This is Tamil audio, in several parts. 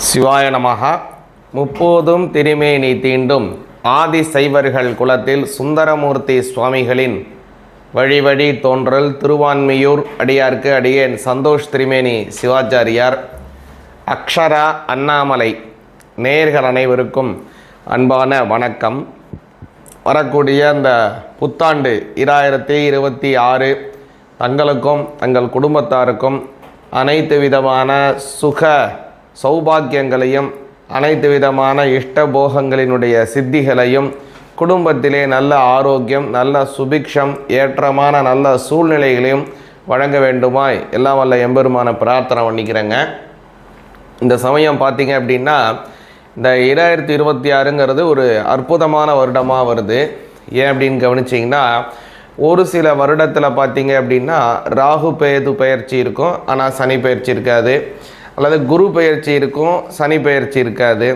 சிவாய நமக. முப்போதும் திருமேனி தீண்டும் ஆதி சைவர்கள் குலத்தில் சுந்தரமூர்த்தி சுவாமிகளின் வழி வழி தோன்றல் திருவான்மியூர் அடியார்க்கு அடியேன் சந்தோஷ் திருமேனி சிவாச்சாரியார். அக்ஷரா அண்ணாமலை நேயர்கள் அனைவருக்கும் அன்பான வணக்கம். வரக்கூடிய அந்த புத்தாண்டு 2026 தங்களுக்கும் தங்கள் குடும்பத்தாருக்கும் அனைத்து விதமான சுக சௌபாக்கியங்களையும் அனைத்து விதமான இஷ்டபோகங்களினுடைய சித்திகளையும் குடும்பத்திலே நல்ல ஆரோக்கியம், நல்ல சுபிக்ஷம், ஏற்றமான நல்ல சூழ்நிலைகளையும் வழங்க வேண்டுமாய் எல்லாம் வல்ல எம்பெருமான பிரார்த்தனை பண்ணிக்கிறேங்க. இந்த சமயம் பார்த்திங்க அப்படின்னா இந்த 2026ங்கிறது ஒரு அற்புதமான வருடமாக வருது. ஏன் அப்படின்னு கவனிச்சிங்கன்னா, ஒரு சில வருடத்தில் பார்த்திங்க அப்படின்னா ராகு கேது பெயர்ச்சி இருக்கும், ஆனால் சனி பெயர்ச்சி இருக்காது. அல்லது குரு பெயர்ச்சி இருக்கும், சனி பெயர்ச்சி இருக்காது.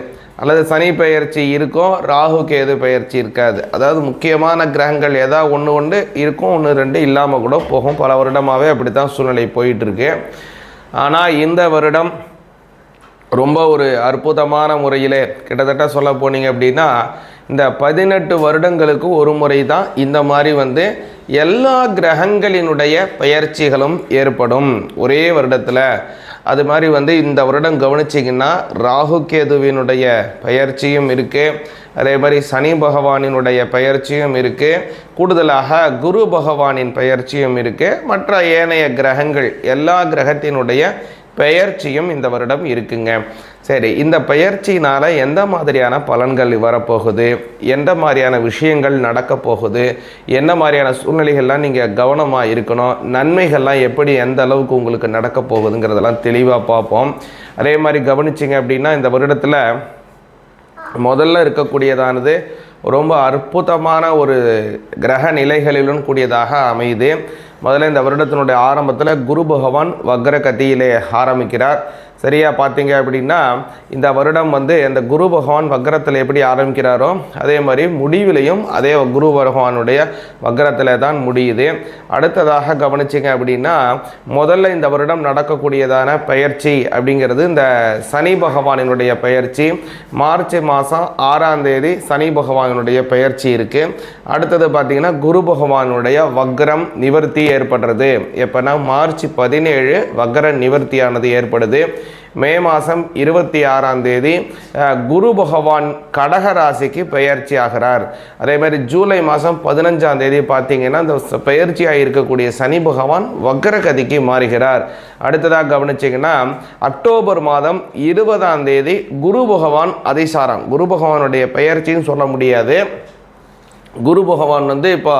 அல்லது சனி பெயர்ச்சி இருக்கும், ராகு கேது பெயர்ச்சி இருக்காது. அதாவது முக்கியமான கிரகங்கள் ஏதாவது ஒன்று இருக்கும், 1-2 இல்லாமல் கூட போகும். பல வருடமாகவே அப்படி தான் சூழ்நிலை போயிட்டுருக்கு. ஆனால் இந்த வருடம் ரொம்ப ஒரு அற்புதமான முறையிலே கிட்டத்தட்ட சொல்ல போனீங்க அப்படின்னா இந்த 18 வருடங்களுக்கு ஒரு முறை தான் இந்த மாதிரி எல்லா கிரகங்களினுடைய பெயர்ச்சிகளும் ஏற்படும் ஒரே வருடத்தில். அது மாதிரி இந்த வருடம் கவனிச்சிங்கன்னா ராகு கேதுவினுடைய பெயர்ச்சியும் இருக்குது, அதே மாதிரி சனி பகவானினுடைய பெயர்ச்சியும் இருக்குது, கூடுதலாக குரு பகவானின் பெயர்ச்சியும் இருக்குது, மற்ற ஏனைய கிரகங்கள் எல்லா கிரகத்தினுடைய பெயர்ச்சியும் இந்த வருடம் இருக்குங்க. சரி, இந்த பெயர்ச்சினால் எந்த மாதிரியான பலன்கள் வரப்போகுது, எந்த மாதிரியான விஷயங்கள் நடக்க போகுது, என்ன மாதிரியான சூழ்நிலைகள்லாம் நீங்கள் கவனமாக இருக்கணும், நன்மைகள்லாம் எப்படி எந்த அளவுக்கு உங்களுக்கு நடக்க போகுதுங்கிறதெல்லாம் தெளிவாக பார்ப்போம். அதே மாதிரி கவனிச்சிங்க அப்படின்னா இந்த வருடத்தில் முதல்ல இருக்கக்கூடியதானது ரொம்ப அற்புதமான ஒரு கிரக நிலைகளிலும் கூடியதாக அமையுது. முதல்ல இந்த வருடத்தினுடைய ஆரம்பத்தில் குரு பகவான் வக்ர கதியிலே ஆரம்பிக்கிறார். சரியாக பார்த்தீங்க அப்படின்னா இந்த வருடம் அந்த குரு பகவான் வக்ரத்தில் எப்படி ஆரம்பிக்கிறாரோ அதே மாதிரி முடிவிலையும் அதே குரு பகவானுடைய வக்ரத்தில் தான் முடியுது. அடுத்ததாக கவனிச்சிங்க அப்படின்னா முதல்ல இந்த வருடம் நடக்கக்கூடியதான பயிற்சி அப்படிங்கிறது இந்த சனி பகவானினுடைய பயிற்சி. மார்ச் மாதம் 6ஆம் தேதி சனி பகவானுடைய பயிற்சி இருக்குது. அடுத்தது பார்த்திங்கன்னா குரு பகவானுடைய வக்ரம் நிவர்த்தி ஏற்படுறது. எப்போனா மார்ச் 17 வக்ர நிவர்த்தியானது ஏற்படுது. மே மாதம் 26ஆம் தேதி குரு பகவான் கடக ராசிக்கு பெயர்ச்சி ஆகிறார். அதே மாதிரி ஜூலை மாதம் 15ஆம் தேதி பார்த்தீங்கன்னா இந்த பெயர்ச்சியாக இருக்கக்கூடிய சனி பகவான் வக்ரகதிக்கு மாறுகிறார். அடுத்ததாக கவனிச்சிங்கன்னா அக்டோபர் மாதம் 20ஆம் தேதி குரு பகவான் அதிசாரம். குரு பகவானுடைய பெயர்ச்சின்னு சொல்ல முடியாது. குரு பகவான் இப்போ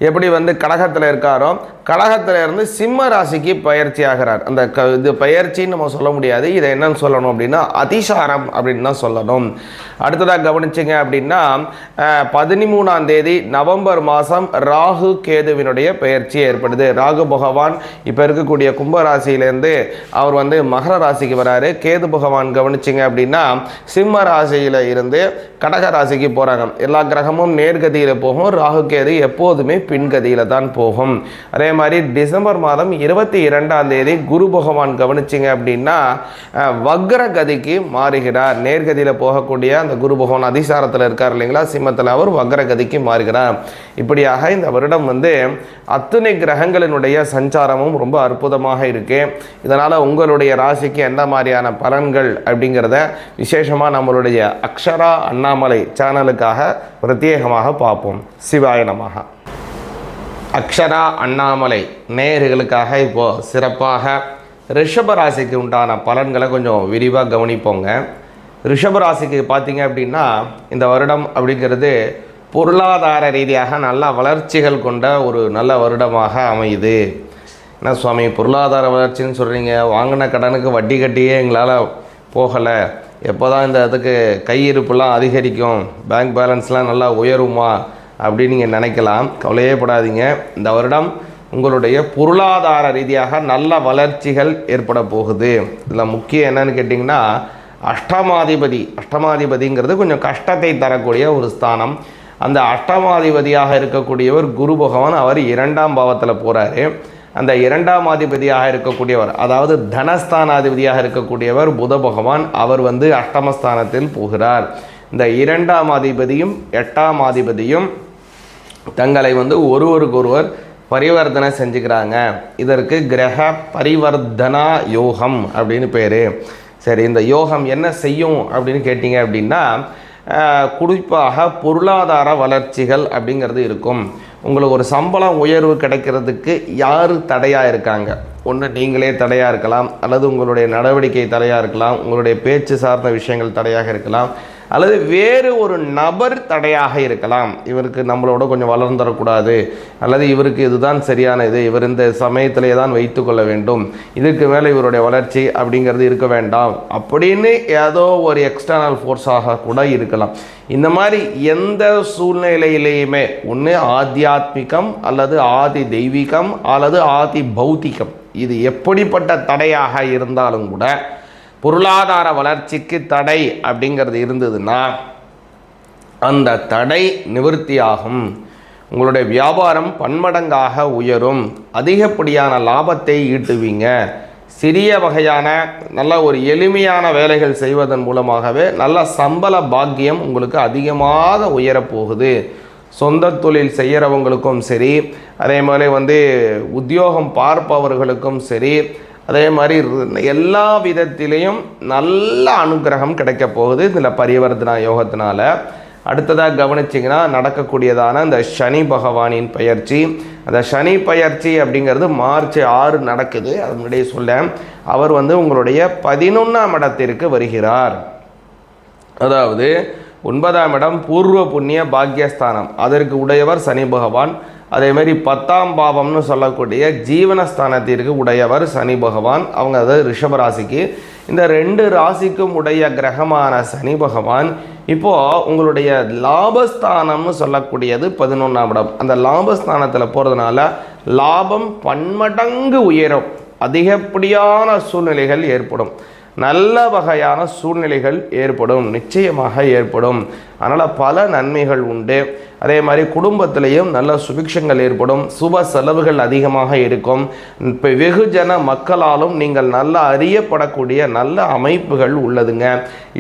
எப்படி கடகத்தில் இருக்காரோ கடகத்தில் இருந்து சிம்ம ராசிக்கு பயிற்சி ஆகிறார். அந்த இது பயிற்சின்னு நம்ம சொல்ல முடியாது, இதை என்னன்னு சொல்லணும் அப்படின்னா அதிசாரம் அப்படின்னு தான் சொல்லணும். அடுத்ததாக கவனிச்சிங்க அப்படின்னா 13ஆம் தேதி நவம்பர் மாதம் ராகு கேதுவினுடைய பயிற்சி ஏற்படுது. ராகு பகவான் இப்போ இருக்கக்கூடிய கும்பராசியிலேருந்து அவர் மகர ராசிக்கு வராரு. கேது பகவான் கவனிச்சிங்க அப்படின்னா சிம்ம ராசியில் இருந்து கடக ராசிக்கு போகிறாங்க. எல்லா கிரகமும் நேர்கதியில் போகும், ராகு கேது எப்போதுமே பின்கதியில் தான் போகும். அதே மாதிரி டிசம்பர் மாதம் 22ஆம் தேதி குரு பகவான் கவனிச்சிங்க அப்படின்னா வக்ர கதிக்கு மாறுகிறார். நேர்கதியில் போகக்கூடிய அந்த குரு பகவான் அதிசாரத்தில் இருக்கார் இல்லைங்களா, சிம்மத்தில், அவர் வக்ர கதிக்கு மாறுகிறார். இப்படியாக இந்த வருடம் அத்தனை கிரகங்களினுடைய சஞ்சாரமும் ரொம்ப அற்புதமாக இருக்கு. இதனால் உங்களுடைய ராசிக்கு எந்த மாதிரியான பலன்கள் அப்படிங்கிறத விசேஷமாக நம்மளுடைய அக்ஷரா அண்ணாமலை சேனலுக்காக பிரத்யேகமாக பார்ப்போம். சிவாய நமக. அக்ஷரா அண்ணாமலை நேயர்களுக்காக இப்போது சிறப்பாக ரிஷபராசிக்கு உண்டான பலன்களை கொஞ்சம் விரிவாக கவனிப்போங்க. ரிஷபராசிக்கு பார்த்தீங்க அப்படின்னா இந்த வருடம் அப்படிங்கிறது பொருளாதார ரீதியாக நல்ல வளர்ச்சிகள் கொண்ட ஒரு நல்ல வருடமாக அமையுது. என்ன சுவாமி பொருளாதார வளர்ச்சின்னு சொல்கிறீங்க, வாங்கின கடனுக்கு வட்டி கட்டியே எங்களால் போகலை, எப்போ தான் இந்த இதுக்கு கையிருப்புலாம் அதிகரிக்கும், பேங்க் பேலன்ஸ்லாம் நல்லா உயருமா அப்படின்னு நீங்கள் நினைக்கலாம். கவலையே படாதீங்க. இந்த வருடம் உங்களுடைய பொருளாதார ரீதியாக நல்ல வளர்ச்சிகள் ஏற்பட போகுது. இதில் முக்கியம் என்னன்னு கேட்டிங்கன்னா அஷ்டமாதிபதிங்கிறது கொஞ்சம் கஷ்டத்தை தரக்கூடிய ஒரு ஸ்தானம். அந்த அஷ்டமாதிபதியாக இருக்கக்கூடியவர் குரு பகவான், அவர் 2ஆம் பாவத்தில் போகிறாரு. அந்த 2ஆம் அதிபதியாக இருக்கக்கூடியவர், அதாவது தனஸ்தானாதிபதியாக இருக்கக்கூடியவர் புத பகவான், அவர் வந்து அஷ்டமஸ்தானத்தில் போகிறார். இந்த 2ஆம் அதிபதியும் 8ஆம் அதிபதியும் தங்களை வந்து ஒருவருக்கொருவர் பரிவர்த்தனை செஞ்சுக்கிறாங்க. இதற்கு கிரக பரிவர்த்தனா யோகம் அப்படின்னு பேர். சரி, இந்த யோகம் என்ன செய்யும் அப்படின்னு கேட்டிங்க அப்படின்னா, குறிப்பாக பொருளாதார வளர்ச்சிகள் அப்படிங்கிறது இருக்கும். உங்களுக்கு ஒரு சம்பளம் உயர்வு கிடைக்கிறதுக்கு யார் தடையாக இருக்காங்க? ஒன்று நீங்களே தடையாக இருக்கலாம், அல்லது உங்களுடைய நடவடிக்கை தடையாக இருக்கலாம், உங்களுடைய பேச்சு சார்ந்த விஷயங்கள் தடையாக இருக்கலாம், அல்லது வேறு ஒரு நபர் தடையாக இருக்கலாம். இவருக்கு நம்மளோட கொஞ்சம் வளர்ந்துடக்கூடாது, அல்லது இவருக்கு இதுதான் சரியான இது, இவர் இந்த சமயத்திலே தான் வைத்து கொள்ள வேண்டும், இதுக்கு மேலே இவருடைய வளர்ச்சி அப்படிங்கிறது இருக்க வேண்டாம் அப்படின்னு ஏதோ ஒரு எக்ஸ்டர்னல் ஃபோர்ஸாக கூட இருக்கலாம். இந்த மாதிரி எந்த சூழ்நிலையிலேயுமே ஒன்று ஆத்தியாத்மிகம் அல்லது ஆதி தெய்வீகம் அல்லது ஆதி பௌத்திகம், இது எப்படிப்பட்ட தடையாக இருந்தாலும் கூட பொருளாதார வளர்ச்சிக்கு தடை அப்படிங்கிறது இருந்ததுன்னா அந்த தடை நிவர்த்தியாகும். உங்களுடைய வியாபாரம் பன்மடங்காக உயரும், அதிகப்படியான லாபத்தை ஈட்டுவீங்க. சிறிய வகையான நல்ல ஒரு எளிமையான வேலைகள் செய்வதன் மூலமாகவே நல்ல சம்பள பாக்கியம் உங்களுக்கு அதிகமாக உயரப்போகுது. சொந்த தொழில் செய்கிறவங்களுக்கும் சரி, அதே மாதிரி வந்து உத்தியோகம் பார்ப்பவர்களுக்கும் சரி, அதே மாதிரி எல்லா விதத்திலையும் நல்ல அனுகிரகம் கிடைக்க போகுது இதில் பரிவர்த்தனா யோகத்தினால. அடுத்ததாக கவனிச்சிங்கன்னா நடக்கக்கூடியதான இந்த சனி பகவானின் பயிற்சி. அந்த சனி பயிற்சி அப்படிங்கிறது மார்ச் 6 நடக்குது. அது முன்னாடியே சொல்ல, அவர் வந்து உங்களுடைய 11ஆம் இடத்திற்கு வருகிறார். அதாவது 9ஆம் இடம் பூர்வ புண்ணிய பாக்யஸ்தானம், அதற்கு உடையவர் சனி பகவான். அதேமாதிரி 10ஆம் பாவம்னு சொல்லக்கூடிய ஜீவனஸ்தானத்திற்கு உடையவர் சனி பகவான். அவங்க அதாவது ரிஷபராசிக்கு. இந்த 2 ராசிக்கும் உடைய கிரகமான சனி பகவான் இப்போது உங்களுடைய லாபஸ்தானம்னு சொல்லக்கூடியது 11ஆம் இடம். அந்த லாபஸ்தானத்தில் போகிறதுனால லாபம் பன்மடங்கு உயரும், அதிகப்படியான சூழ்நிலைகள் ஏற்படும், நல்ல வகையான சூழ்நிலைகள் ஏற்படும், நிச்சயமாக ஏற்படும். அதனால் பல நன்மைகள் உண்டு. அதே மாதிரி குடும்பத்திலையும் நல்ல சுபிக்ஷங்கள் ஏற்படும், சுப செலவுகள் அதிகமாக இருக்கும். இப்போ வெகுஜன மக்களாலும் நீங்கள் நல்ல அறியப்படக்கூடிய நல்ல அமைப்புகள் உள்ளதுங்க.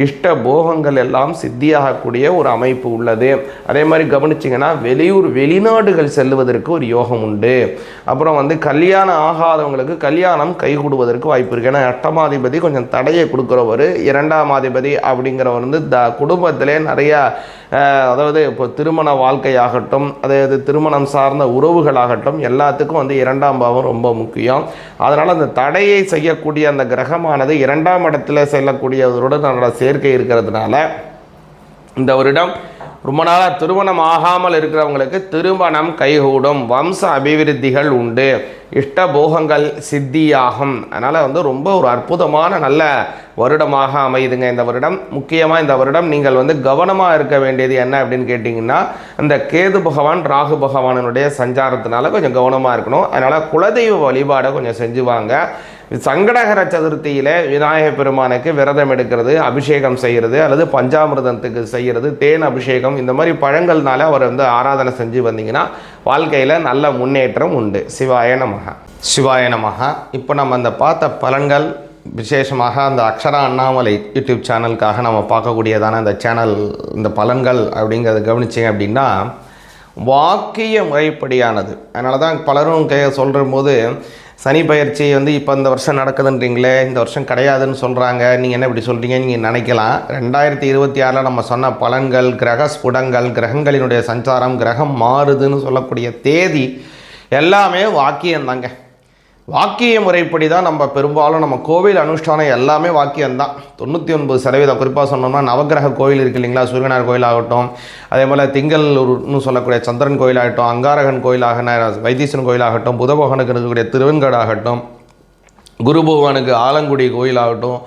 இஷ்ட போகங்கள் எல்லாம் சித்தியாகக்கூடிய ஒரு அமைப்பு உள்ளது. அதே மாதிரி கவனிச்சிங்கன்னா வெளிநாடுகள் செல்வதற்கு ஒரு யோகம் உண்டு. அப்புறம் வந்து கல்யாணம் ஆகாதவங்களுக்கு கல்யாணம் கைகூடுவதற்கு வாய்ப்பு இருக்குது. ஏன்னா 8ஆம் கொஞ்சம் தடையை கொடுக்குறவர், 2ஆம் அதிபதி அப்படிங்கிறவர் வந்து குடும்பத்திலே நிறையா, அதாவது இப்போ திருமண வாழ்க்கையாகட்டும், அதாவது திருமணம் சார்ந்த உறவுகளாகட்டும், எல்லாத்துக்கும் வந்து 2ஆம் பாவம் ரொம்ப முக்கியம். அதனால் அந்த தடையை செய்யக்கூடிய அந்த கிரகமானது 2ஆம் இடத்துல செல்லக்கூடியவருடன் அதோட சேர்க்கை இருக்கிறதுனால இந்த வருடம் ரொம்ப நாளாக திருமணம் ஆகாமல் இருக்கிறவங்களுக்கு திருமணம் கைகூடும், வம்ச அபிவிருத்திகள் உண்டு, இஷ்ட போகங்கள் சித்தியாகும். அதனால் வந்து ரொம்ப ஒரு அற்புதமான நல்ல வருடமாக அமையுதுங்க இந்த வருடம். முக்கியமாக இந்த வருடம் நீங்கள் வந்து கவனமாக இருக்க வேண்டியது என்ன அப்படின்னு கேட்டிங்கன்னா, இந்த கேது பகவான் ராகு பகவானுடைய சஞ்சாரத்தினால கொஞ்சம் கவனமாக இருக்கணும். அதனால் குலதெய்வ வழிபாடை கொஞ்சம் செஞ்சுவாங்க. சங்கடகர சதுர்த்தியில் விநாயகர் பெருமானுக்கு விரதம் எடுக்கிறது, அபிஷேகம் செய்கிறது, அல்லது பஞ்சாமிர்தத்துக்கு செய்கிறது, தேன் அபிஷேகம், இந்த மாதிரி பழங்கள்னால அவர் வந்து ஆராதனை செஞ்சு வந்தீங்கன்னா வாழ்க்கையில் நல்ல முன்னேற்றம் உண்டு. சிவாய நமஹ. சிவாய நமஹ. இப்போ நம்ம அந்த பார்த்த பலன்கள், விசேஷமாக அந்த அக்ஷரா அண்ணாமலை யூடியூப் சேனலுக்காக நம்ம பார்க்கக்கூடியதான அந்த சேனல், இந்த பலன்கள் அப்படிங்கிறத கவனிச்சிங்க அப்படின்னா வாக்கிய முறைப்படியானது. அதனால தான் பலரும் சொல்கிற போது சனி பயிற்சி வந்து இப்போ இந்த வருஷம் நடக்குதுன்றீங்களே, இந்த வருஷம் கிடையாதுன்னு சொல்கிறாங்க, நீங்கள் என்ன இப்படி சொல்கிறீங்க நீங்கள் நினைக்கலாம். 2026 நம்ம சொன்ன பலன்கள், கிரக ஸ்புடங்கள், கிரகங்களினுடைய சஞ்சாரம், கிரகம் மாறுதுன்னு சொல்லக்கூடிய தேதி எல்லாமே வாக்கியம்தாங்க. வாக்கிய முறைப்படி தான் நம்ம பெரும்பாலும் நம்ம கோவில் அனுஷ்டானம் எல்லாமே வாக்கியம்தான். 99% குறிப்பாக சொன்னோம்னா நவகிரக கோயில் இருக்குது இல்லைங்களா, சூரியனார் கோயிலாகட்டும், அதே போல் திங்கள்னு சொல்லக்கூடிய சந்திரன் கோயிலாகட்டும், அங்காரகன் கோயிலாக வைத்தீஸ்வரன் கோயிலாகட்டும், புத பகவானுக்கு இருக்கக்கூடிய திருவெண்காடாகட்டும், குரு பகவானுக்கு ஆலங்குடி கோயிலாகட்டும்,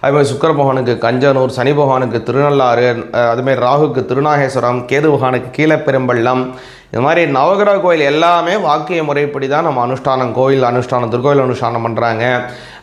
அதுமாதிரி சுக்கிர பகவானுக்கு கஞ்சனூர், சனி பகவானுக்கு திருநள்ளாறு, அதுமாதிரி ராகுக்கு திருநாகேஸ்வரம், கேது பகவானுக்கு கீழப்பெரும்பள்ளம், இது மாதிரி நவகிரக கோயில் எல்லாமே வாக்கிய முறைப்படி தான் நம்ம அனுஷ்டானம் திருக்கோயில் அனுஷ்டானம் பண்ணுறாங்க.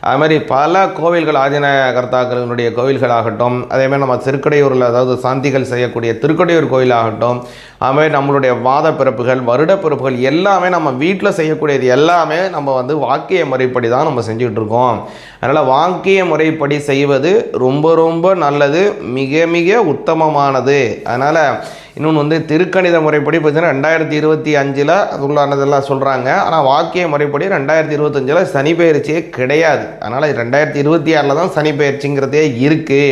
அது மாதிரி பல கோவில்கள் ஆதிநாய கர்த்தாக்களினுடைய கோவில்களாகட்டும், அதேமாதிரி நம்ம திருக்கடையூரில் அதாவது சாந்திகள் செய்யக்கூடிய திருக்கடையூர் கோயிலாகட்டும், அதுமாதிரி நம்மளுடைய மாத பிறப்புகள் வருட பிறப்புகள் எல்லாமே நம்ம வீட்டில் செய்யக்கூடியது எல்லாமே நம்ம வந்து வாக்கிய முறைப்படி தான் நம்ம செஞ்சுக்கிட்டு இருக்கோம். அதனால் வாக்கிய முறைப்படி செய்வது ரொம்ப ரொம்ப நல்லது, மிக மிக உத்தமமானது. அதனால் இன்னொன்று வந்து திருக்கணித முறைப்படி பார்த்தீங்கன்னா 2025 அது உள்ளானதெல்லாம் சொல்கிறாங்க. ஆனால் வாக்கிய முறைப்படி 2025 சனி பெயர்ச்சியே கிடையாது. அதனால் 2026 தான் சனி பெயர்ச்சிங்கிறதே இருக்குது.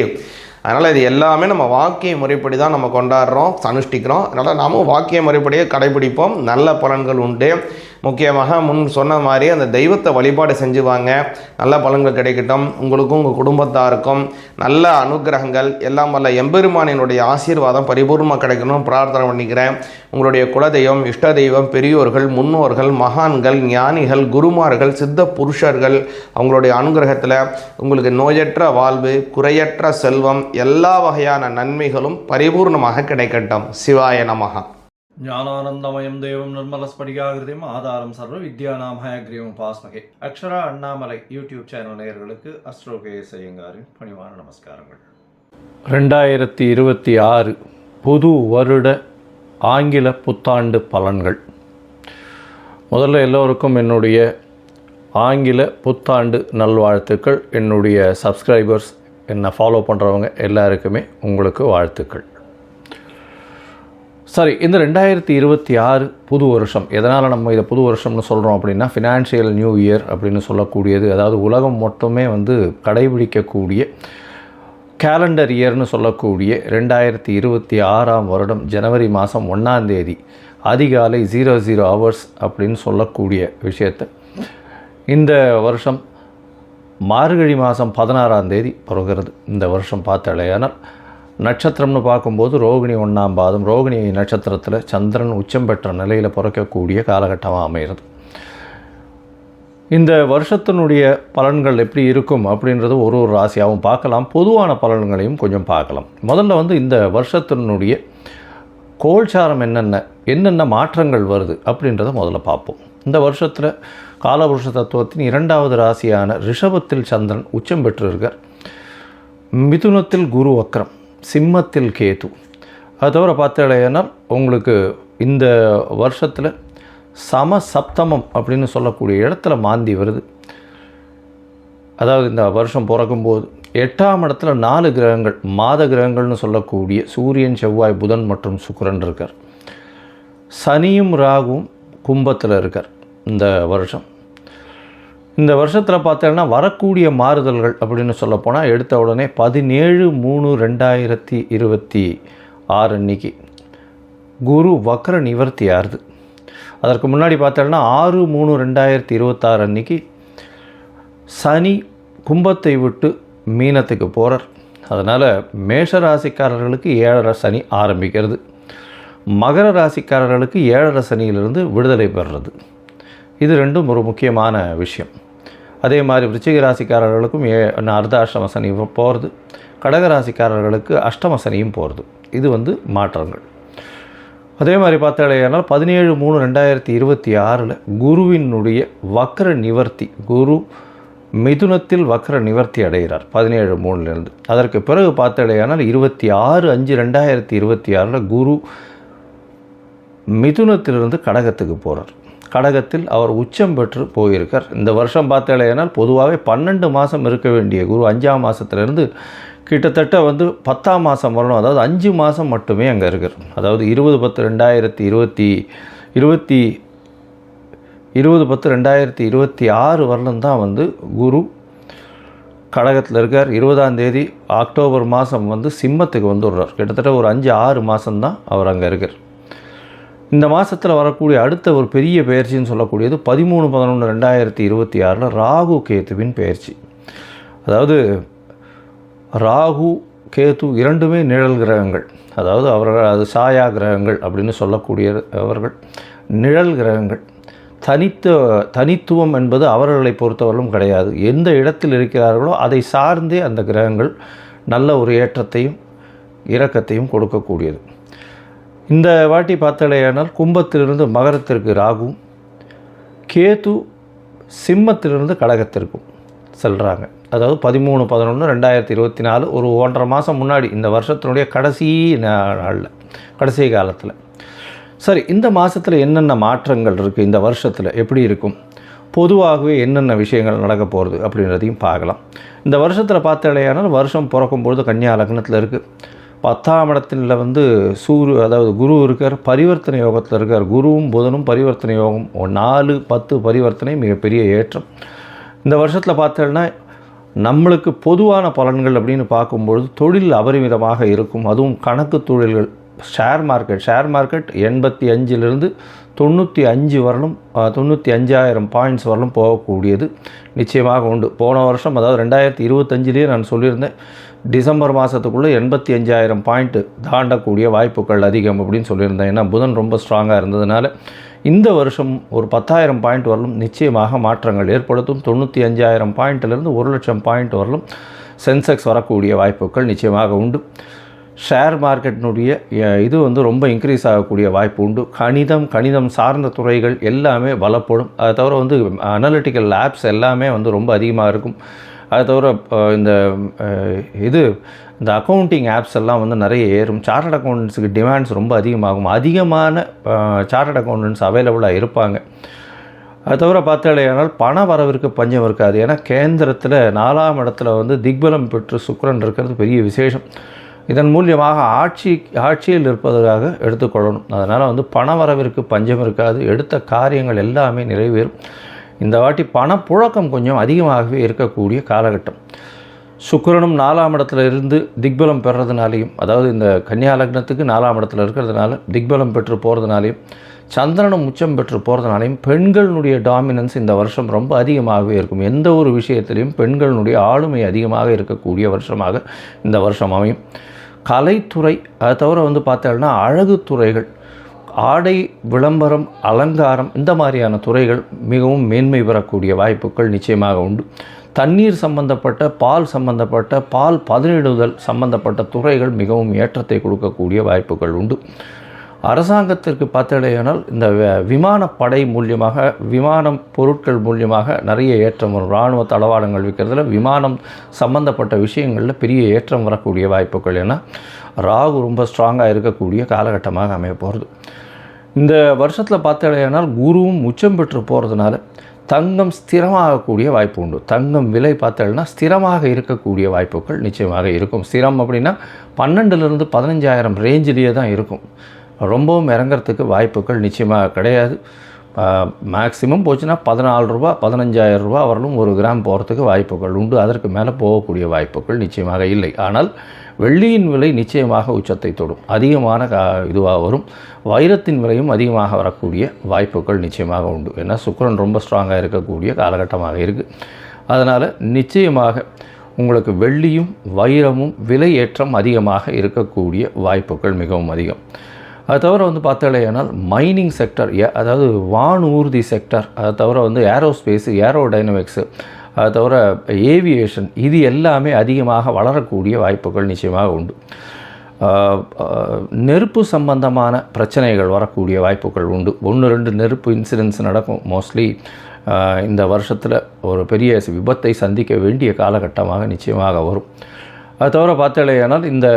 அதனால் இது எல்லாமே நம்ம வாக்கிய முறைப்படி தான் நம்ம கொண்டாடுறோம், அனுஷ்டிக்கிறோம். அதனால் நாமும் வாக்கிய முறைப்படியே கடைபிடிப்போம், நல்ல பலன்கள் உண்டு. முக்கியமாக முன் சொன்ன மாதிரி அந்த தெய்வத்தை வழிபாடு செஞ்சுவாங்க, நல்ல பலன்கள் கிடைக்கட்டும். உங்களுக்கும் உங்கள் குடும்பத்தாருக்கும் நல்ல அனுகிரகங்கள் எல்லாம் வல்ல எம்பெருமானினுடைய ஆசீர்வாதம் பரிபூர்ணமாக கிடைக்கணும் பிரார்த்தனை பண்ணிக்கிறேன். உங்களுடைய குலதெய்வம், இஷ்ட தெய்வம், பெரியோர்கள், முன்னோர்கள், மகான்கள், ஞானிகள், குருமார்கள், சித்த புருஷர்கள் அவங்களுடைய அனுகிரகத்தில் உங்களுக்கு நோயற்ற வாழ்வு, குறையற்ற செல்வம், எல்லா வகையான நன்மைகளும் பரிபூர்ணமாக கிடைக்கட்டும். சிவாய நமஹ. ஞானானந்தமயம் தேவம் நிர்மலஸ்படிகாகிருதியும் ஆதாரம் சர்வ வித்யானாம் ஹயக்ரீவம் உபாஸ்மகே. அக்ஷரா அண்ணாமலை யூடியூப் சேனல் நேயர்களுக்கு அஸ்ட்ரோ கேஎஸ் ஐயங்காரின் பணிவான நமஸ்காரங்கள். 2026 புது வருட ஆங்கில புத்தாண்டு பலன்கள். முதல்ல எல்லோருக்கும் என்னுடைய ஆங்கில புத்தாண்டு நல்வாழ்த்துக்கள். என்னுடைய சப்ஸ்கிரைபர்ஸ், என்னை ஃபாலோ பண்ணுறவங்க எல்லாருக்குமே உங்களுக்கு வாழ்த்துக்கள். சரி, இந்த 2026 புது வருஷம், எதனால் நம்ம இதை புது வருஷம்னு சொல்கிறோம் அப்படின்னா, ஃபினான்ஷியல் நியூ இயர் அப்படின்னு சொல்லக்கூடியது, அதாவது உலகம் மொத்தமே வந்து கடைபிடிக்கக்கூடிய கேலண்டர் இயர்னு சொல்லக்கூடிய 2026 வருடம் ஜனவரி மாதம் 1ஆம் தேதி அதிகாலை 00 hours அப்படின்னு சொல்லக்கூடிய விஷயத்தை இந்த வருஷம் மார்கழி மாதம் 16ஆம் தேதி பிறகுறது. இந்த வருஷம் பார்த்தாலேயானால் நட்சத்திரம்னு பார்க்கும்போது ரோகிணி 1ஆம் பாதம், ரோகிணி நட்சத்திரத்தில் சந்திரன் உச்சம் பெற்ற நிலையில் பிறக்கக்கூடிய காலகட்டமாக அமைகிறது. இந்த வருஷத்தினுடைய பலன்கள் எப்படி இருக்கும் அப்படின்றது ஒரு ராசியாகவும் பார்க்கலாம், பொதுவான பலன்களையும் கொஞ்சம் பார்க்கலாம். முதல்ல வந்து இந்த வருஷத்தினுடைய கோல்சாரம் என்னென்ன மாற்றங்கள் வருது அப்படின்றத முதல்ல பார்ப்போம். இந்த வருஷத்தில் காலபுருஷ தத்துவத்தின் 2வது ராசியான ரிஷபத்தில் சந்திரன் உச்சம் பெற்றிருக்கார். மிதுனத்தில் குரு வக்ரம், சிம்மத்தில் கேது. அது தவிர பார்த்தாலேனால் உங்களுக்கு இந்த வருஷத்தில் சமசப்தமம் அப்படின்னு சொல்லக்கூடிய இடத்துல மாந்தி வருது. அதாவது இந்த வருஷம் பிறக்கும்போது 8ஆம் இடத்துல 4 கிரகங்கள், மாத கிரகங்கள்னு சொல்லக்கூடிய சூரியன், செவ்வாய், புதன் மற்றும் சுக்கிரன் இருக்கார். சனியும் ராகுவும் கும்பத்தில் இருக்கார். இந்த வருஷத்தில் பார்த்தீங்கன்னா வரக்கூடிய மாறுதல்கள் அப்படின்னு சொல்லப்போனால், எடுத்த உடனே 17/3/2026 அன்னைக்கு குரு வக்ர நிவர்த்தி ஆறுது. அதற்கு முன்னாடி பார்த்தோன்னா 6/3/2026 அன்னைக்கு சனி கும்பத்தை விட்டு மீனத்துக்கு போகிறார். அதனால் மேஷ ராசிக்காரர்களுக்கு 7.5 சனி ஆரம்பிக்கிறது, மகர ராசிக்காரர்களுக்கு 7.5 சனியிலிருந்து விடுதலை பெறுறது. இது ரெண்டும் ஒரு முக்கியமான விஷயம். அதே மாதிரி விருச்சிக ராசிக்காரர்களுக்கும் அர்த்தாஷ்டம சனி போகிறது, கடகராசிக்காரர்களுக்கு அஷ்டம சனியும் போகிறது. இது வந்து மாற்றங்கள். அதே மாதிரி பார்த்தாலேயானால் 17/3/2026 குருவினுடைய வக்ர நிவர்த்தி, குரு மிதுனத்தில் வக்ர நிவர்த்தி அடைகிறார் 17/3 அதற்கு பிறகு பார்த்தாலேயானால் 26/5/2026 குரு மிதுனத்திலிருந்து கடகத்துக்கு போகிறார். கடகத்தில் அவர் உச்சம் பெற்று போயிருக்கார். இந்த வருஷம் பார்த்தாலேயானால் பொதுவாகவே 12 மாதம் இருக்க வேண்டிய குரு 5ஆம் மாதத்துலேருந்து கிட்டத்தட்ட வந்து 10ஆம் மாதம் வரணும். அதாவது 5 மாதம் மட்டுமே அங்கே இருக்கார். அதாவது 20/10/2026 வரலும் தான் வந்து குரு கடகத்தில் இருக்கார். 20ஆம் தேதி அக்டோபர் மாதம் வந்து சிம்மத்துக்கு வந்துடுறார். கிட்டத்தட்ட ஒரு 5-6 மாதம்தான் அவர் அங்கே இருக்கார். இந்த மாதத்தில் வரக்கூடிய அடுத்த ஒரு பெரிய பயிற்சின்னு சொல்லக்கூடியது 13/11/2026 ராகு கேத்துவின் பயிற்சி. அதாவது ராகு கேத்து இரண்டுமே நிழல் கிரகங்கள். அதாவது அது சாயா கிரகங்கள் அப்படின்னு சொல்லக்கூடிய அவர்கள் நிழல் கிரகங்கள். தனித்துவம் என்பது அவர்களை பொறுத்தவரையிலும் கிடையாது. எந்த இடத்தில் இருக்கிறார்களோ அதை சார்ந்தே அந்த கிரகங்கள் நல்ல ஒரு ஏற்றத்தையும் இரக்கத்தையும் கொடுக்கக்கூடியது. இந்த வாட்டி பார்த்தாலேயானால் கும்பத்திலிருந்து மகரத்திற்கு ராகுவும், கேது சிம்மத்திலிருந்து கடகத்திற்கும் செல்கிறாங்க. அதாவது 13/11/2024 ஒரு 1.5 மாதம் முன்னாடி, இந்த வருஷத்தினுடைய கடைசி நாளில், கடைசி காலத்தில். சரி, இந்த மாதத்தில் என்னென்ன மாற்றங்கள் இருக்குது, இந்த வருஷத்தில் எப்படி இருக்கும், பொதுவாகவே என்னென்ன விஷயங்கள் நடக்க போகிறது அப்படின்றதையும் பார்க்கலாம். இந்த வருஷத்தில் பார்த்தாலேயானால் வருஷம் பிறக்கும்பொழுது கன்னியா லக்னத்தில் இருக்குது. 10ஆம் இடத்துல வந்து அதாவது குரு இருக்கார், பரிவர்த்தனை யோகத்தில் இருக்கார். குருவும் புதனும் பரிவர்த்தனை யோகம், 4-10 பரிவர்த்தனை, மிகப்பெரிய ஏற்றம். இந்த வருஷத்தில் பார்த்தோன்னா நம்மளுக்கு பொதுவான பலன்கள் அப்படின்னு பார்க்கும்பொழுது தொழில் அபரிமிதமாக இருக்கும். அதுவும் கணக்கு தொழில்கள், ஷேர் மார்க்கெட் 85லிருந்து 95 வரலும் 95,000 பாயிண்ட்ஸ் வரலும் போகக்கூடியது நிச்சயமாக உண்டு. போன வருஷம், அதாவது 2025லேயே நான் சொல்லியிருந்தேன், டிசம்பர் மாதத்துக்குள்ளே 85,000 பாயிண்ட்டு தாண்டக்கூடிய வாய்ப்புகள் அதிகம் அப்படின்னு சொல்லியிருந்தேன். ஏன்னா புதன் ரொம்ப ஸ்ட்ராங்காக இருந்ததுனால இந்த வருஷம் ஒரு 10,000 பாயிண்ட் வரலும் நிச்சயமாக மாற்றங்கள் ஏற்படுத்தும். 95,000 பாயிண்ட்டிலிருந்து 1,00,000 பாயிண்ட் வரலும் சென்செக்ஸ் வரக்கூடிய வாய்ப்புகள் நிச்சயமாக உண்டு. ஷேர் மார்க்கெட்டினுடைய இது வந்து ரொம்ப இன்க்ரீஸ் ஆகக்கூடிய வாய்ப்பு உண்டு. கணிதம் சார்ந்த துறைகள் எல்லாமே பலப்படும். அதை தவிர வந்து அனலிட்டிக்கல் ஆப்ஸ் எல்லாமே வந்து ரொம்ப அதிகமாக இருக்கும். அதை தவிர இந்த அக்கௌண்டிங் ஆப்ஸ் எல்லாம் வந்து நிறைய ஏறும். சார்ட்டர்ட் அக்கௌண்டன்ஸுக்கு டிமாண்ட்ஸ் ரொம்ப அதிகமாகும். அதிகமான சார்ட்டர்ட் அக்கௌண்டன்ஸ் அவைலபிளாக இருப்பாங்க. அது தவிர பார்த்தாலேயானால் பண வரவிற்கு பஞ்சம் இருக்காது. ஏன்னா கேந்திரத்தில் 4ஆம் இடத்துல வந்து திக்பலம் பெற்று சுக்கிரன் இருக்கிறது பெரிய விசேஷம். இதன் மூலியமாக ஆட்சியில் இருப்பதற்காக எடுத்துக்கொள்ளணும். அதனால் வந்து பண வரவிற்கு பஞ்சம் இருக்காது. எடுத்த காரியங்கள் எல்லாமே நிறைவேறும். இந்த வாட்டி பணப்புழக்கம் கொஞ்சம் அதிகமாகவே இருக்கக்கூடிய காலகட்டம். சுக்கிரனும் 4ஆம் இடத்துல இருந்து திக்பலம் பெறதுனாலையும், அதாவது இந்த கன்னியா லக்னத்துக்கு 4ஆம் இடத்துல இருக்கிறதுனால திக்பலம் பெற்று போகிறதுனாலையும், சந்திரனும் உச்சம் பெற்று போகிறதுனாலையும் பெண்களுடைய டாமினன்ஸ் இந்த வருஷம் ரொம்ப அதிகமாகவே இருக்கும். எந்த ஒரு விஷயத்திலையும் பெண்களுடைய ஆளுமை அதிகமாக இருக்கக்கூடிய வருஷமாக இந்த வருஷம் அமையும். கலைத்துறை, அதை தவிர வந்து பார்த்தோம்னா அழகு துறைகள், ஆடை விளம்பரம், அலங்காரம், இந்த மாதிரியான துறைகள் மிகவும் மேன்மை பெறக்கூடிய வாய்ப்புகள் நிச்சயமாக உண்டு. தண்ணீர் சம்பந்தப்பட்ட, பால் பதனிடுதல் சம்பந்தப்பட்ட துறைகள் மிகவும் ஏற்றத்தை கொடுக்கக்கூடிய வாய்ப்புகள் உண்டு. அரசாங்கத்திற்கு பார்த்தடையானால் இந்த விமானப்படை மூலியமாக, விமானம் பொருட்கள் மூலியமாக நிறைய ஏற்றம் வரும். இராணுவ தளவாடங்கள் விற்கிறதுல விமானம் சம்பந்தப்பட்ட விஷயங்களில் பெரிய ஏற்றம் வரக்கூடிய வாய்ப்புகள். ஏன்னா ராகு ரொம்ப ஸ்ட்ராங்காக இருக்கக்கூடிய காலகட்டமாக அமைய போகிறது. இந்த வருஷத்தில் பார்த்தடையானால் குருவும் உச்சம் பெற்று போகிறதுனால தங்கம் ஸ்திரமாகக்கூடிய வாய்ப்பு உண்டு. தங்கம் விலை பார்த்தோம்னா ஸ்திரமாக இருக்கக்கூடிய வாய்ப்புகள் நிச்சயமாக இருக்கும். ஸ்திரம் அப்படின்னா 12,000 to 15,000 ரேஞ்சிலேயே தான் இருக்கும். ரொம்பவும் இறங்கிறதுக்கு வாய்ப்புகள் நிச்சயமாக கிடையாது. மேக்ஸிமம் போச்சுன்னா 14 ரூபா 15,000 ரூபா வரலும் 1 கிராம் போகிறதுக்கு வாய்ப்புகள் உண்டு. அதற்கு மேலே போகக்கூடிய வாய்ப்புகள் நிச்சயமாக இல்லை. ஆனால் வெள்ளியின் விலை நிச்சயமாக உச்சத்தை தொடும், அதிகமான இதுவாக வரும். வைரத்தின் விலையும் அதிகமாக வரக்கூடிய வாய்ப்புகள் நிச்சயமாக உண்டு. ஏன்னா சுக்கிரன் ரொம்ப ஸ்ட்ராங்காக இருக்கக்கூடிய காலகட்டமாக இருக்குது. அதனால் நிச்சயமாக உங்களுக்கு வெள்ளியும் வைரமும் விலை ஏற்றம் அதிகமாக இருக்கக்கூடிய வாய்ப்புகள் மிகவும் அதிகம். அது தவிர வந்து பார்த்தாலேயானால் மைனிங் செக்டர், அதாவது வானூர்தி செக்டர், அதை தவிர வந்து ஏரோஸ்பேஸு, ஏரோடைனமிக்ஸு, அது தவிர ஏவியேஷன், இது எல்லாமே அதிகமாக வளரக்கூடிய வாய்ப்புகள் நிச்சயமாக உண்டு. நெருப்பு சம்பந்தமான பிரச்சனைகள் வரக்கூடிய வாய்ப்புகள் உண்டு. 1-2 நெருப்பு இன்சிடென்ட்ஸ் நடக்கும். மோஸ்ட்லி இந்த வருஷத்தில் ஒரு பெரிய விபத்தை சந்திக்க வேண்டிய காலகட்டமாக நிச்சயமாக வரும். அது தவிர பார்த்தாலேயானால் இந்த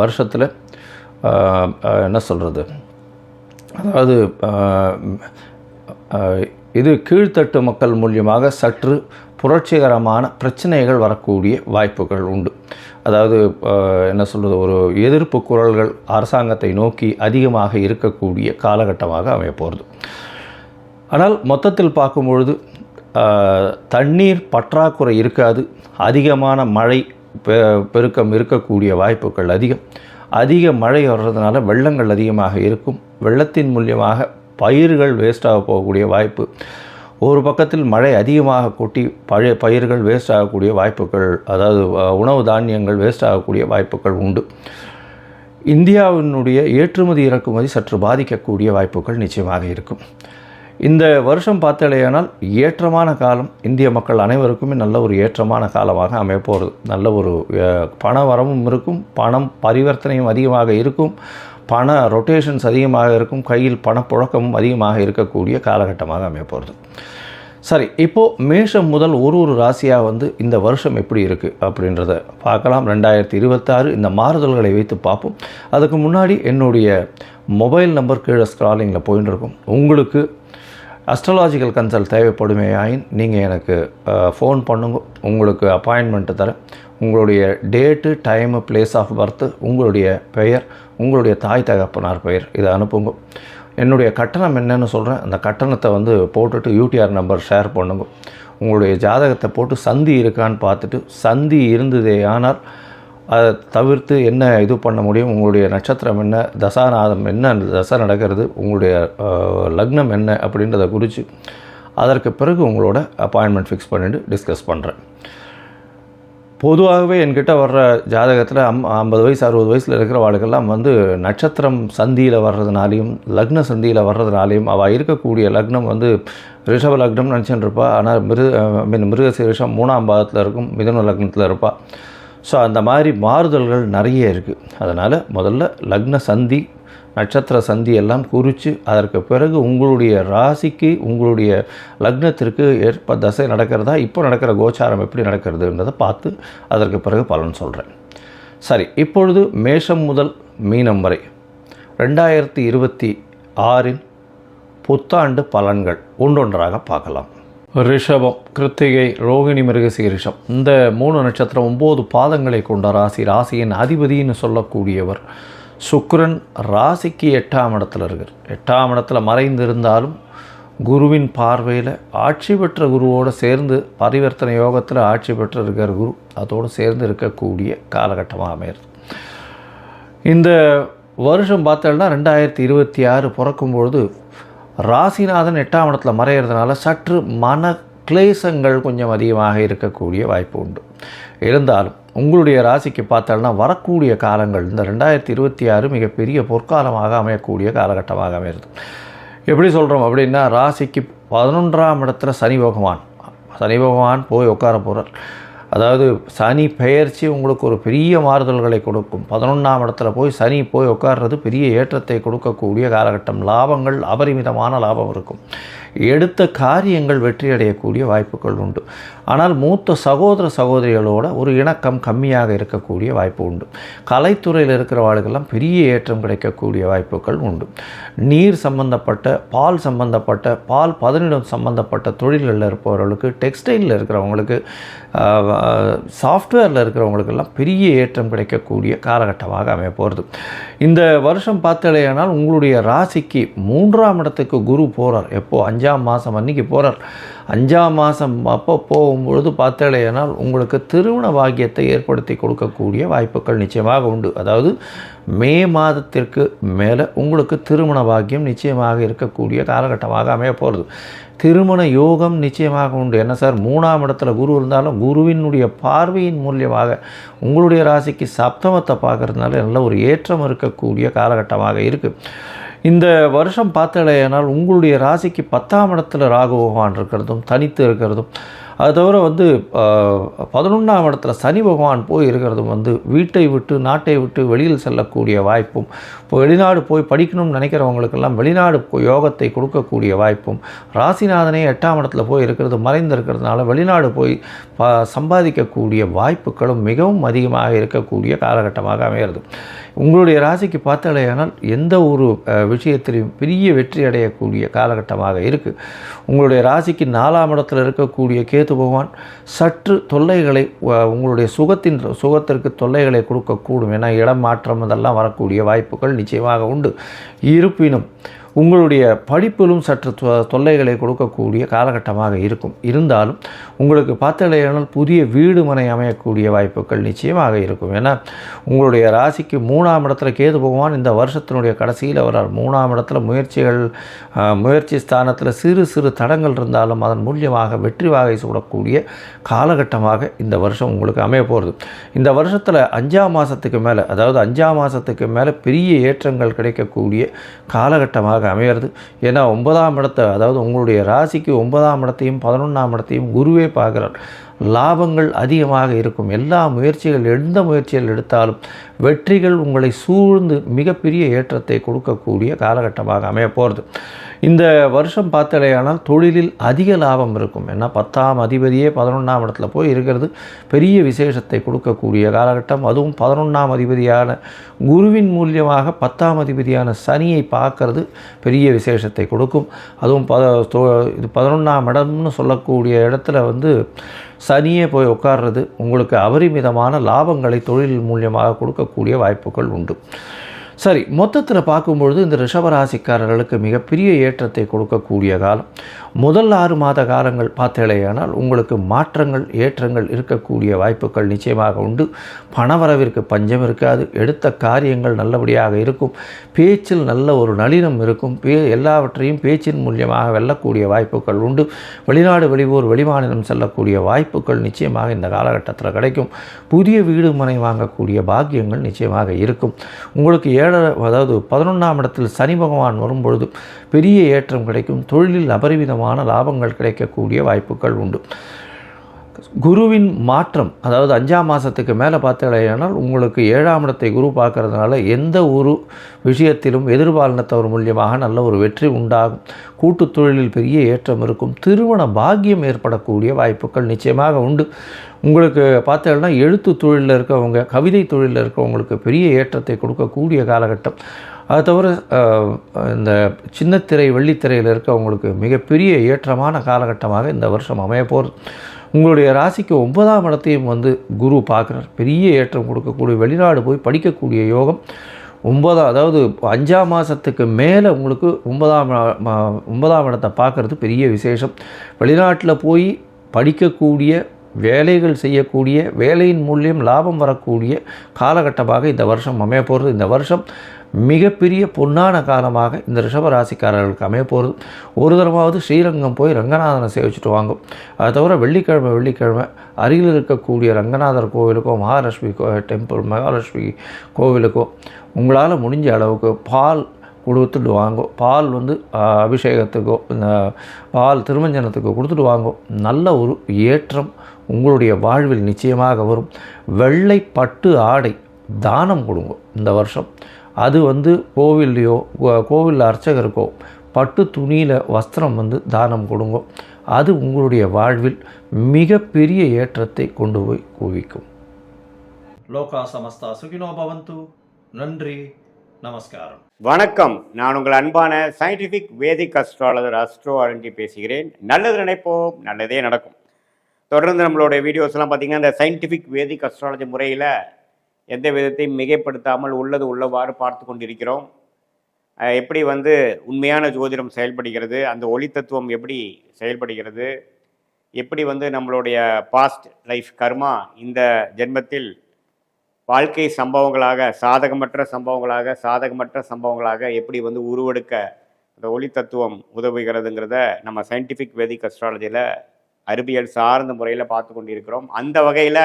வருஷத்தில் என்ன சொல்கிறது, அதாவது இது கீழ்த்தட்டு மக்கள் மூலியமாக சற்று புரட்சிகரமான பிரச்சனைகள் வரக்கூடிய வாய்ப்புகள் உண்டு. அதாவது என்ன சொல்கிறது, ஒரு எதிர்ப்பு குரல்கள் அரசாங்கத்தை நோக்கி அதிகமாக இருக்கக்கூடிய காலகட்டமாக அமையப்போகிறது. ஆனால் மொத்தத்தில் பார்க்கும்பொழுது தண்ணீர் பற்றாக்குறை இருக்காது. அதிகமான மழை பெருக்கம் இருக்கக்கூடிய வாய்ப்புகள் அதிக மழை வர்றதுனால வெள்ளங்கள் அதிகமாக இருக்கும். வெள்ளத்தின் மூலியமாக பயிர்கள் வேஸ்டாக போகக்கூடிய வாய்ப்பு. ஒரு பக்கத்தில் மழை அதிகமாக கொட்டி பயிர்கள் வேஸ்ட் ஆகக்கூடிய வாய்ப்புகள், அதாவது உணவு தானியங்கள் வேஸ்ட் ஆகக்கூடிய வாய்ப்புகள் உண்டு. இந்தியாவினுடைய ஏற்றுமதி இறக்குமதி சற்று பாதிக்கக்கூடிய வாய்ப்புகள் நிச்சயமாக இருக்கும். இந்த வருஷம் பார்த்தாலேயானால் ஏற்றமான காலம், இந்திய மக்கள் அனைவருக்குமே நல்ல ஒரு ஏற்றமான காலமாக அமையப்போகிறது. நல்ல ஒரு பண வரவும் இருக்கும், பணம் பரிவர்த்தனையும் அதிகமாக இருக்கும், பண ரொட்டேஷன்ஸ் அதிகமாக இருக்கும், கையில் பணப்புழக்கமும் அதிகமாக இருக்கக்கூடிய காலகட்டமாக அமையப்போகிறது. சரி, இப்போது மேஷம் முதல் ஒரு ராசியாக வந்து இந்த வருஷம் எப்படி இருக்குது அப்படின்றத பார்க்கலாம். 2026 இந்த மாறுதல்களை வைத்து பார்ப்போம். அதுக்கு முன்னாடி என்னுடைய மொபைல் நம்பர் கீழே ஸ்க்ராலிங்கில் போயின்னு இருக்கும். உங்களுக்கு அஸ்ட்ராலாஜிக்கல் கன்சல்ட் தேவைப்படுமே ஆயின் நீங்கள் எனக்கு ஃபோன் பண்ணுங்க, உங்களுக்கு அப்பாயின்மெண்ட்டு தரேன். உங்களுடைய date, time, place of birth, உங்களுடைய பெயர், உங்களுடைய தாய் தகப்பனார் பெயர் இதை அனுப்புங்க. என்னுடைய கட்டணம் என்னன்னு சொல்கிறேன். அந்த கட்டணத்தை வந்து போட்டுட்டு யூடிஆர் நம்பர் ஷேர் பண்ணுங்க. உங்களுடைய ஜாதகத்தை போட்டு சந்தி இருக்கான்னு பார்த்துட்டு, சந்தி இருந்ததே ஆனால் அதை தவிர்த்து என்ன இது பண்ண முடியும், உங்களுடைய நட்சத்திரம் என்ன, தசாநாதம் என்ன, தசை நடக்கிறது, உங்களுடைய லக்னம் என்ன அப்படின்றத குறித்து அதற்கு பிறகு உங்களோட அப்பாயின்மெண்ட் ஃபிக்ஸ் பண்ணிவிட்டு டிஸ்கஸ் பண்ணுறேன். பொதுவாகவே என்கிட்ட வர்ற ஜாதகத்தில் 50 வயசு 60 வயசில் இருக்கிற வாழ்க்கெல்லாம் வந்து நட்சத்திரம் சந்தியில் வர்றதுனாலையும் லக்ன சந்தியில் வர்றதுனாலையும் அவள் இருக்கக்கூடிய லக்னம் வந்து ரிஷப லக்னம் நினச்சின்னு இருப்பாள். ஆனால் மிருகசீரிஷம் 3ஆம் பாதத்தில் இருக்கும், மிதுன லக்னத்தில் இருப்பாள். ஸோ அந்த மாதிரி மாறுதல்கள் நிறைய இருக்குது. அதனால் முதல்ல லக்ன சந்தி, நட்சத்திர சந்தி எல்லாம் குறித்து அதற்கு பிறகு உங்களுடைய ராசிக்கு, உங்களுடைய லக்னத்திற்கு ஏற்ப தசை நடக்கிறதா, இப்போ நடக்கிற கோச்சாரம் எப்படி நடக்கிறதுன்றதை பார்த்து அதற்கு பிறகு பலன் சொல்கிறேன். சரி, இப்பொழுது மேஷம் முதல் மீனம் வரை 2026 புத்தாண்டு பலன்கள் ஒன்றொன்றாக பார்க்கலாம். ரிஷபம், கிருத்திகை, ரோகிணி, மிருகசீரிஷம் இந்த 3 நட்சத்திரம் 9 பாதங்களை கொண்ட ராசி. ராசியின் அதிபதினு சொல்லக்கூடியவர் சுக்கிரன் ராசிக்கு 8ஆம் இடத்துல இருக்கார். 8ஆம் இடத்துல மறைந்து இருந்தாலும் குருவின் பார்வையில் ஆட்சி பெற்ற குருவோடு சேர்ந்து பரிவர்த்தனை யோகத்தில் ஆட்சி பெற்று இருக்கிற குரு அதோடு சேர்ந்து இருக்கக்கூடிய காலகட்டமாக அமையிறது. இந்த வருஷம் பார்த்தோம்னா 2026 பிறக்கும்பொழுது ராசிநாதன் 8ஆம் இடத்துல மறையிறதுனால சற்று மன கிளேசங்கள் கொஞ்சம் அதிகமாக இருக்கக்கூடிய வாய்ப்பு உண்டு. இருந்தாலும் உங்களுடைய ராசிக்கு பார்த்தோம்னா வரக்கூடிய காலங்கள் இந்த 2026 மிகப்பெரிய பொற்காலமாக அமையக்கூடிய காலகட்டமாக அமையிறது. எப்படி சொல்கிறோம் அப்படின்னா, ராசிக்கு 11ஆம் இடத்துல சனி பகவான் போய் உட்கார போகிறார். அதாவது சனி பெயர்ச்சி உங்களுக்கு ஒரு பெரிய மாறுதல்களை கொடுக்கும். 11ஆம் இடத்துல போய் சனி போய் உட்கார்றது பெரிய ஏற்றத்தை கொடுக்கக்கூடிய காலகட்டம். லாபங்கள் அபரிமிதமான லாபம் இருக்கும். எடுத்த காரியங்கள் வெற்றியடையக்கூடிய வாய்ப்புகள் உண்டு. ஆனால் மூத்த சகோதரிகளோட ஒரு இணக்கம் கம்மியாக இருக்கக்கூடிய வாய்ப்பு உண்டு. கலைத்துறையில் இருக்கிறவர்களுக்கெல்லாம் பெரிய ஏற்றம் கிடைக்கக்கூடிய வாய்ப்புகள் உண்டு. நீர் சம்பந்தப்பட்ட, பால் சம்பந்தப்பட்ட, பால் பதனிடம் சம்பந்தப்பட்ட தொழில்களில் இருப்பவர்களுக்கு, டெக்ஸ்டைலில் இருக்கிறவங்களுக்கு, சாஃப்ட்வேரில் இருக்கிறவங்களுக்கெல்லாம் பெரிய ஏற்றம் கிடைக்கக்கூடிய காலகட்டமாக அமைய போகிறது. இந்த வருஷம் பார்த்தலையானால் உங்களுடைய ராசிக்கு 3ஆம் இடத்துக்கு குரு போகிறார். எப்போது? 5ஆம் மாதம் அன்றைக்கி போகிறார். 5ஆம் மாதம் அப்போ போகும்பொழுது பார்த்தலையானால் உங்களுக்கு திருமண பாக்கியத்தை ஏற்படுத்தி கொடுக்கக்கூடிய வாய்ப்புகள் நிச்சயமாக உண்டு. அதாவது மே மாதத்திற்கு மேலே உங்களுக்கு திருமண பாக்கியம் நிச்சயமாக இருக்கக்கூடிய காலகட்டமாக அமைய போகிறது. திருமண யோகம் நிச்சயமாக உண்டு. என்ன சார், 3ஆம் இடத்துல குரு இருந்தாலும் குருவினுடைய பார்வையின் மூலியமாக உங்களுடைய ராசிக்கு சப்தமத்தை பார்க்கறதுனால நல்ல ஒரு ஏற்றம் இருக்கக்கூடிய காலகட்டமாக இருக்குது. இந்த வருஷம் பார்த்தலையானால் உங்களுடைய ராசிக்கு 10ஆம் இடத்துல ராகு பகவான் இருக்கிறதும் தனித்து இருக்கிறதும், அது தவிர 11ஆம் இடத்துல சனி பகவான் போய் இருக்கிறதும் வீட்டை விட்டு நாட்டை விட்டு வெளியில் செல்லக்கூடிய வாய்ப்பும், இப்போ வெளிநாடு போய் படிக்கணும்னு நினைக்கிறவங்களுக்கெல்லாம் வெளிநாடு யோகத்தை கொடுக்கக்கூடிய வாய்ப்பும், ராசிநாதனே 8ஆம் இடத்துல போய் இருக்கிறது மறைந்திருக்கிறதுனால வெளிநாடு போய் சம்பாதிக்கக்கூடிய வாய்ப்புகளும் மிகவும் அதிகமாக இருக்கக்கூடிய காலகட்டமாக அமைகிறது. உங்களுடைய ராசிக்கு பார்த்தலையானால் எந்த ஒரு விஷயத்திலையும் பெரிய வெற்றி அடையக்கூடிய காலகட்டமாக இருக்குது. உங்களுடைய ராசிக்கு 4ஆம் இடத்தில் இருக்கக்கூடிய கேது பகவான் சற்று தொல்லைகளை, உங்களுடைய சுகத்திற்கு தொல்லைகளை கொடுக்கக்கூடும். ஏன்னா இடம் மாற்றம் அதெல்லாம் வரக்கூடிய வாய்ப்புகள் நிச்சயமாக உண்டு. இருப்பினும் உங்களுடைய படிப்பிலும் சற்று தொல்லைகளை கொடுக்கக்கூடிய காலகட்டமாக இருக்கும். இருந்தாலும் உங்களுக்கு பார்த்தலையானால் புதிய வீடு மனை அமையக்கூடிய வாய்ப்புகள் நிச்சயமாக இருக்கும். ஏன்னா உங்களுடைய ராசிக்கு 3ஆம் இடத்துல கேது பகவான் இந்த வருஷத்தினுடைய கடைசியில் வரார். 3ஆம் இடத்துல முயற்சி ஸ்தானத்தில் சிறு தடங்கள் இருந்தாலும் அதன் மூலியமாக வெற்றி வாகை சூடக்கூடிய காலகட்டமாக இந்த வருஷம் உங்களுக்கு அமைய போகிறது. இந்த வருஷத்தில் 5ஆம் மாதத்துக்கு மேலே, அதாவது 5ஆம் மாதத்துக்கு மேலே பெரிய ஏற்றங்கள் கிடைக்கக்கூடிய காலகட்டமாக அமையிறது. ஏன்னா 9ஆம் இடத்தை, அதாவது உங்களுடைய ராசிக்கு 9ஆம் இடத்தையும் 11ஆம் இடத்தையும் குருவே பார்க்குறார். லாபங்கள் அதிகமாக இருக்கும். எல்லா முயற்சிகள் எந்த முயற்சிகள் எடுத்தாலும் வெற்றிகள் உங்களை சூழ்ந்து மிகப்பெரிய ஏற்றத்தை கொடுக்கக்கூடிய காலகட்டமாக அமைய போகிறது. இந்த வருஷம் பார்த்தாலேயானால் தொழிலில் அதிக லாபம் இருக்கும். ஏன்னா 10ஆம் அதிபதியே 11ஆம் இடத்துல போய் இருக்கிறது பெரிய விசேஷத்தை கொடுக்கக்கூடிய காலகட்டம். அதுவும் 11ஆம் அதிபதியான குருவின் மூலியமாக 10ஆம் அதிபதியான சனியை பார்க்கறது பெரிய விசேஷத்தை கொடுக்கும். அதுவும் இது 11ஆம் இடம்னு சொல்லக்கூடிய இடத்துல வந்து சனியே போய் உட்கார்றது உங்களுக்கு அபரிமிதமான லாபங்களை தொழில் மூலியமாக கொடுக்கக்கூடிய வாய்ப்புகள் உண்டு. சரி, மொத்தத்தில் பார்க்கும்பொழுது இந்த ரிஷபராசிக்காரர்களுக்கு மிகப்பெரிய ஏற்றத்தை கொடுக்கக்கூடிய காலம். முதல் 6 மாத காலங்கள் பார்த்தேலையானால் உங்களுக்கு மாற்றங்கள் ஏற்றங்கள் இருக்கக்கூடிய வாய்ப்புகள் நிச்சயமாக உண்டு. பணவரவிற்கு பஞ்சம் இருக்காது. எடுத்த காரியங்கள் நல்லபடியாக இருக்கும். பேச்சில் நல்ல ஒரு நளினம் இருக்கும். எல்லாவற்றையும் பேச்சின் மூலியமாக வெல்லக்கூடிய வாய்ப்புகள் உண்டு. வெளிநாடு வெளியூர் வெளிமாநிலம் செல்லக்கூடிய வாய்ப்புகள் நிச்சயமாக இந்த காலகட்டத்தில் கிடைக்கும். புதிய வீடு மனை வாங்கக்கூடிய பாக்கியங்கள் நிச்சயமாக இருக்கும். உங்களுக்கு அதாவது 11ஆம் இடத்தில் சனி பகவான் வரும்பொழுது பெரிய ஏற்றம் கிடைக்கும். தொழிலில் அபரிமிதமான லாபங்கள் கிடைக்கக்கூடிய வாய்ப்புகள் உண்டு. குருவின் மாற்றம், அதாவது 5ஆம் மாதத்துக்கு மேலே பார்த்தீங்கன்னா உங்களுக்கு 7ஆம் இடத்தை குரு பார்க்கறதுனால எந்த ஒரு விஷயத்திலும் எதிர்பாலினத்தவர் மூலியமாக நல்ல ஒரு வெற்றி உண்டாகும். கூட்டு தொழிலில் பெரிய ஏற்றம் இருக்கும். திருமண பாக்கியம் ஏற்படக்கூடிய வாய்ப்புகள் நிச்சயமாக உண்டு. உங்களுக்கு பார்த்தீங்கன்னா எழுத்து தொழிலில் இருக்கவங்க, கவிதை தொழிலில் இருக்கவங்களுக்கு பெரிய ஏற்றத்தை கொடுக்கக்கூடிய காலகட்டம். அது தவிர இந்த சின்னத்திரை வெள்ளித்திரையில் இருக்கவங்களுக்கு மிகப்பெரிய ஏற்றமான காலகட்டமாக இந்த வருஷம் அமைய போகிறது. உங்களுடைய ராசிக்கு 9ஆம் இடத்தையும் வந்து குரு பார்க்குறார். பெரிய ஏற்றம் கொடுக்கக்கூடிய, வெளிநாடு போய் படிக்கக்கூடிய யோகம். அதாவது 5ஆம் மாதத்துக்கு மேலே உங்களுக்கு 9ஆம் இடத்தை பார்க்குறது பெரிய விசேஷம். வெளிநாட்டில் போய் படிக்கக்கூடிய, வேலைகள் செய்யக்கூடிய, வேலையின் மூலியம் லாபம் வரக்கூடிய காலகட்டமாக இந்த வருஷம் அமைய போகிறது. இந்த வருஷம் மிகப்பெரிய பொன்னான காலமாக இந்த ரிஷபராசிக்காரர்களுக்கு அமைய போகிறது. ஒரு தடவாவது ஸ்ரீரங்கம் போய் ரங்கநாதனை சேவிச்சுட்டு வாங்கும். அதை தவிர வெள்ளிக்கிழமை அருகில் இருக்கக்கூடிய ரங்கநாதர் கோவிலுக்கோ, மகாலட்சுமி மகாலட்சுமி கோவிலுக்கோ உங்களால் முடிஞ்ச அளவுக்கு பால் கொடுத்துட்டு வாங்கும். பால் வந்து அபிஷேகத்துக்கோ, பால் திருமஞ்சனத்துக்கோ கொடுத்துட்டு வாங்கும். நல்ல ஒரு ஏற்றம் உங்களுடைய வாழ்வில் நிச்சயமாக வரும். வெள்ளை பட்டு ஆடை தானம் கொடுங்க இந்த வருஷம். அது வந்து கோவில்லையோ, கோவில் அர்ச்சகருக்கோ பட்டு துணியில் வஸ்திரம் வந்து தானம் கொடுங்க. அது உங்களுடைய வாழ்வில் மிகப்பெரிய ஏற்றத்தை கொண்டு போய் குவிக்கும். லோகா சமஸ்தா சுகினோ பவந்து. நன்றி, நமஸ்காரம். வணக்கம். நான் உங்கள் அன்பான சயின்டிஃபிக் வேதிக் அஸ்ட்ராலஜர் அஸ்ட்ரோ அருண்ஜி பேசுகிறேன். நல்லது நினைப்போம், நல்லதே நடக்கும். தொடர்ந்து நம்மளுடைய வீடியோஸ்லாம் பார்த்திங்கன்னா இந்த சயின்டிஃபிக் வேதிக் அஸ்ட்ராலஜி முறையில் எந்த விதத்தையும் மிகைப்படுத்தாமல் உள்ளது உள்ளவாறு பார்த்து கொண்டிருக்கிறோம். எப்படி வந்து உண்மையான ஜோதிடம் செயல்படுகிறது, அந்த ஒளி தத்துவம் எப்படி செயல்படுகிறது, எப்படி வந்து நம்மளுடைய பாஸ்ட் லைஃப் கர்மா இந்த ஜென்மத்தில் வாழ்க்கை சம்பவங்களாக, சாதகமற்ற சம்பவங்களாக எப்படி வந்து உருவெடுக்க அந்த ஒளி தத்துவம் உதவுகிறதுங்கிறத நம்ம சயின்டிஃபிக் வேதிக் அஸ்ட்ராலஜியில் அறிவியல் சார்ந்த முறையில் பார்த்து கொண்டிருக்கிறோம். அந்த வகையில்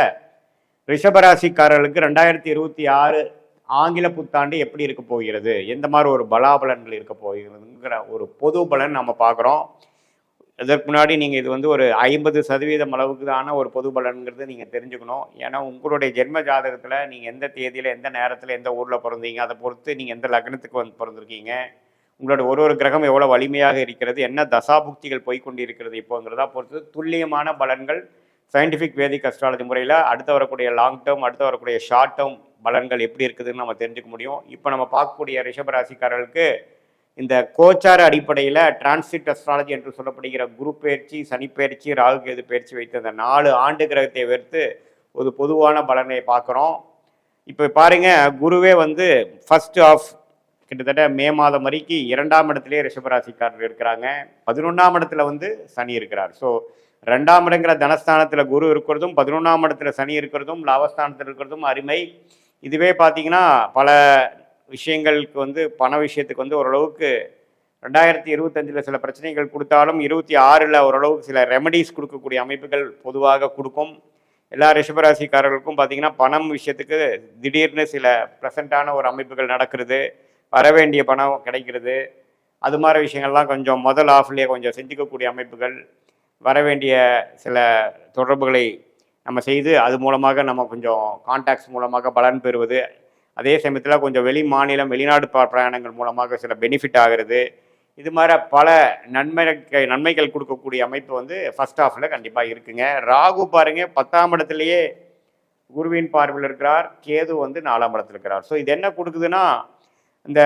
ரிஷபராசிக்காரர்களுக்கு 2026 ஆங்கில புத்தாண்டு எப்படி இருக்க போகிறது, எந்த மாதிரி ஒரு பலாபலன்கள் இருக்க போகிறதுங்கிற ஒரு பொது பலன் நம்ம பார்க்குறோம். இதற்கு முன்னாடி நீங்கள் இது வந்து ஒரு 50% அளவுக்கு தான ஒரு பொது பலன்கிறது நீங்கள் தெரிஞ்சுக்கணும். ஏன்னா உங்களுடைய ஜென்ம ஜாதகத்தில் நீங்கள் எந்த தேதியில், எந்த நேரத்தில், எந்த ஊரில் பிறந்தீங்க, அதை பொறுத்து நீங்கள் எந்த லக்னத்துக்கு வந்து பிறந்திருக்கீங்க, உங்களோட ஒரு கிரகம் எவ்வளோ வலிமையாக இருக்கிறது, என்ன தசாபுக்திகள் போய்கொண்டு இருக்கிறது இப்போங்கிறதா பொறுத்து துல்லியமான பலன்கள் சயின்டிஃபிக் வேதிக் அஸ்ட்ராலஜி முறையில் அடுத்து வரக்கூடிய லாங் டேர்ம், அடுத்து வரக்கூடிய ஷார்ட் டேர்ம் பலன்கள் எப்படி இருக்குதுன்னு நம்ம தெரிஞ்சுக்க முடியும். இப்போ நம்ம பார்க்கக்கூடிய ரிஷபராசிக்காரர்களுக்கு இந்த கோச்சார அடிப்படையில் டிரான்சிட் அஸ்ட்ராலஜி என்று சொல்லப்படுகிற குரு பயிற்சி, சனி பயிற்சி, ராகு கேது பயிற்சி வைத்து அந்த 4 ஆண்டு கிரகத்தை வெறுத்து ஒரு பொதுவான பலனை பார்க்குறோம். இப்போ பாருங்க, குருவே வந்து ஃபர்ஸ்ட் ஆஃப் கிட்டத்தட்ட மே மாதம் வரைக்கும் 2ஆம் இடத்துலேயே ரிஷபராசிக்காரர்கள் இருக்கிறாங்க. 11ஆம் இடத்துல வந்து சனி இருக்கிறார். ஸோ 2ஆம் இடங்கிற தனஸ்தானத்தில் குரு இருக்கிறதும், 11ஆம் இடத்துல சனி இருக்கிறதும், லாபஸ்தானத்தில் இருக்கிறதும் அருமை. இதுவே பார்த்தீங்கன்னா பல விஷயங்களுக்கு வந்து பண விஷயத்துக்கு வந்து ஓரளவுக்கு 2025 சில பிரச்சனைகள் கொடுத்தாலும் 26 ஓரளவுக்கு சில ரெமடிஸ் கொடுக்கக்கூடிய அமைப்புகள் பொதுவாக கொடுக்கும். எல்லா ரிஷபராசிக்காரர்களுக்கும் பார்த்திங்கன்னா பணம் விஷயத்துக்கு திடீர்னு சில ப்ரெசண்ட்டான ஒரு அமைப்புகள் நடக்கிறது, வரவேண்டிய பணம் கிடைக்கிறது, அது மாதிரி விஷயங்கள்லாம் கொஞ்சம் முதல் ஆஃப்லேயே கொஞ்சம் செஞ்சுக்கக்கூடிய அமைப்புகள், வர வேண்டிய சில தொடர்புகளை நம்ம செய்து அது மூலமாக நம்ம கொஞ்சம் கான்டாக்ட்ஸ் மூலமாக பலன் பெறுவது, அதே சமயத்தில் கொஞ்சம் வெளி மாநிலம் வெளிநாடு பிரயாணங்கள் மூலமாக சில பெனிஃபிட் ஆகிறது. இது மாதிரி பல நன்மைகள் கொடுக்கக்கூடிய அமைப்பு வந்து ஃபர்ஸ்ட் ஹாஃபில் கண்டிப்பாக இருக்குங்க. ராகு பாருங்க 10ஆம் இடத்துலையே குருவின் பார்வையில் இருக்கிறார், கேது வந்து 4ஆம் இடத்துல இருக்கிறார். ஸோ இது என்ன கொடுக்குதுன்னா, இந்த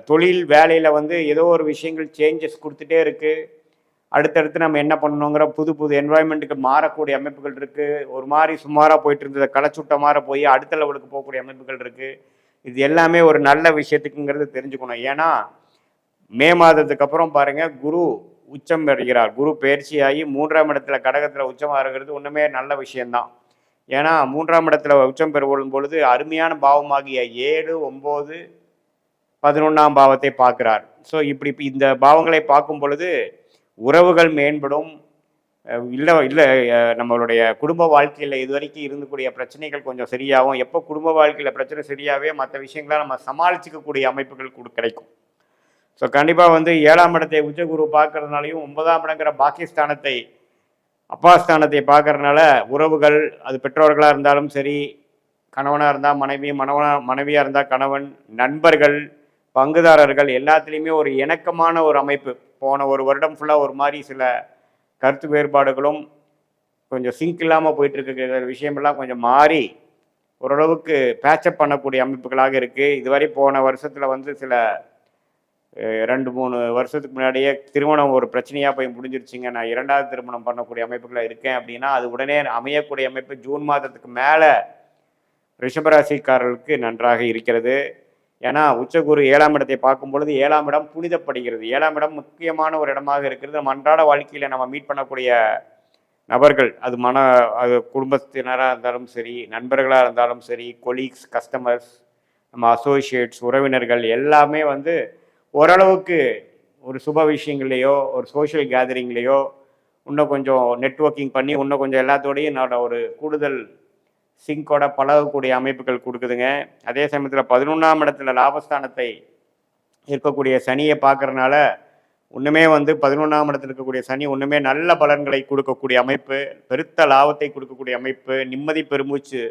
தொழில் வேலையில் வந்து ஏதோ ஒரு விஷயங்கள் சேஞ்சஸ் கொடுத்துட்டே இருக்குது. அடுத்தடுத்து நம்ம என்ன பண்ணணுங்கிற புது புது என்வாயன்மெண்ட்டுக்கு மாறக்கூடிய அமைப்புகள் இருக்குது. ஒரு மாதிரி சுமாராக போயிட்டு இருந்ததை களைச்சுட்ட மாதிரி போய் அடுத்த லெவலுக்கு போகக்கூடிய அமைப்புகள் இருக்குது. இது எல்லாமே ஒரு நல்ல விஷயத்துக்குங்கிறது தெரிஞ்சுக்கணும். ஏன்னா மே மாதத்துக்கு அப்புறம் பாருங்கள் குரு உச்சம் பெறுகிறார். குரு பயிற்சியாகி 3ஆம் இடத்துல கடகத்தில் உச்சமாக இருக்கிறது ஒன்றுமே நல்ல விஷயந்தான். ஏன்னா 3ஆம் இடத்துல உச்சம் பெறும் பொழுது அருமையான பாவமாகிய 7, 9, 11ஆம் பாவத்தை பார்க்கிறார். ஸோ இப்படி இந்த பாவங்களை பார்க்கும் பொழுது உறவுகள் மேம்படும். இல்லை நம்மளுடைய குடும்ப வாழ்க்கையில் இதுவரைக்கும் இருந்தக்கூடிய பிரச்சனைகள் கொஞ்சம் சரியாகும். எப்போ குடும்ப வாழ்க்கையில் பிரச்சனை சரியாகவே மற்ற விஷயங்களை நம்ம சமாளிச்சிக்கக்கூடிய அமைப்புகள் கிடைக்கும். ஸோ கண்டிப்பாக வந்து 7ஆம் இடத்தை உச்சகுரு பார்க்கறதுனாலையும் 9ஆம் இடங்கிற பாக்கியஸ்தானத்தை அப்பாஸ்தானத்தை பார்க்கறதுனால உறவுகள், அது பெற்றோர்களாக இருந்தாலும் சரி, கணவனாக இருந்தால் மனைவி, மனைவியாக இருந்தால் கணவன், நண்பர்கள், பங்குதாரர்கள் எல்லாத்துலேயுமே ஒரு இணக்கமான ஒரு அமைப்பு. போன ஒரு வருடம் ஃபுல்லாக ஒரு மாதிரி சில கருத்து வேறுபாடுகளும் கொஞ்சம் சிங்க் இல்லாமல் போயிட்டுருக்க விஷயமெல்லாம் கொஞ்சம் மாறி ஓரளவுக்கு பேச்சப் பண்ணக்கூடிய அமைப்புகளாக இருக்குது. இதுவரை போன வருஷத்தில் வந்து சில 2-3 வருஷத்துக்கு முன்னாடியே திருமணம் ஒரு பிரச்சனையாக போய் முடிஞ்சிருச்சுங்க, நான் 2வது திருமணம் பண்ணக்கூடிய அமைப்புகளில் இருக்கேன் அப்படின்னா அது உடனே அமையக்கூடிய அமைப்பு ஜூன் மாதத்துக்கு மேலே ரிஷபராசிக்காரர்களுக்கு நன்றாக இருக்கிறது. ஏன்னா உச்சகுரு 7ஆம் இடத்தை பார்க்கும் பொழுது 7ஆம் இடம் புனிதப்படுகிறது. 7ஆம் இடம் முக்கியமான ஒரு இடமாக இருக்கிறது. நம்ம அன்றாட வாழ்க்கையில் நம்ம மீட் பண்ணக்கூடிய நபர்கள், அது குடும்பத்தினராக இருந்தாலும் சரி, நண்பர்களாக இருந்தாலும் சரி, கொலீக்ஸ், கஸ்டமர்ஸ், நம்ம அசோசியேட்ஸ், உறவினர்கள் எல்லாமே வந்து ஓரளவுக்கு ஒரு சுப விஷயங்கள்லையோ ஒரு சோஷியல் கேதரிங்லேயோ இன்னும் கொஞ்சம் நெட்வொர்க்கிங் பண்ணி இன்னும் கொஞ்சம் எல்லாத்தோடையும் நான் ஒரு கூடுதல் சிங்கோட பழகக்கூடிய அமைப்புகள் கொடுக்குதுங்க. அதே சமயத்தில் 11ஆம் இடத்துல லாபஸ்தானத்தை இருக்கக்கூடிய சனியை பார்க்கறதுனால ஒன்றுமே வந்து 11ஆம் இடத்துல இருக்கக்கூடிய சனி ஒன்றுமே நல்ல பலன்களை கொடுக்கக்கூடிய அமைப்பு, பெருத்த லாபத்தை கொடுக்கக்கூடிய அமைப்பு, நிம்மதி பெருமூச்சு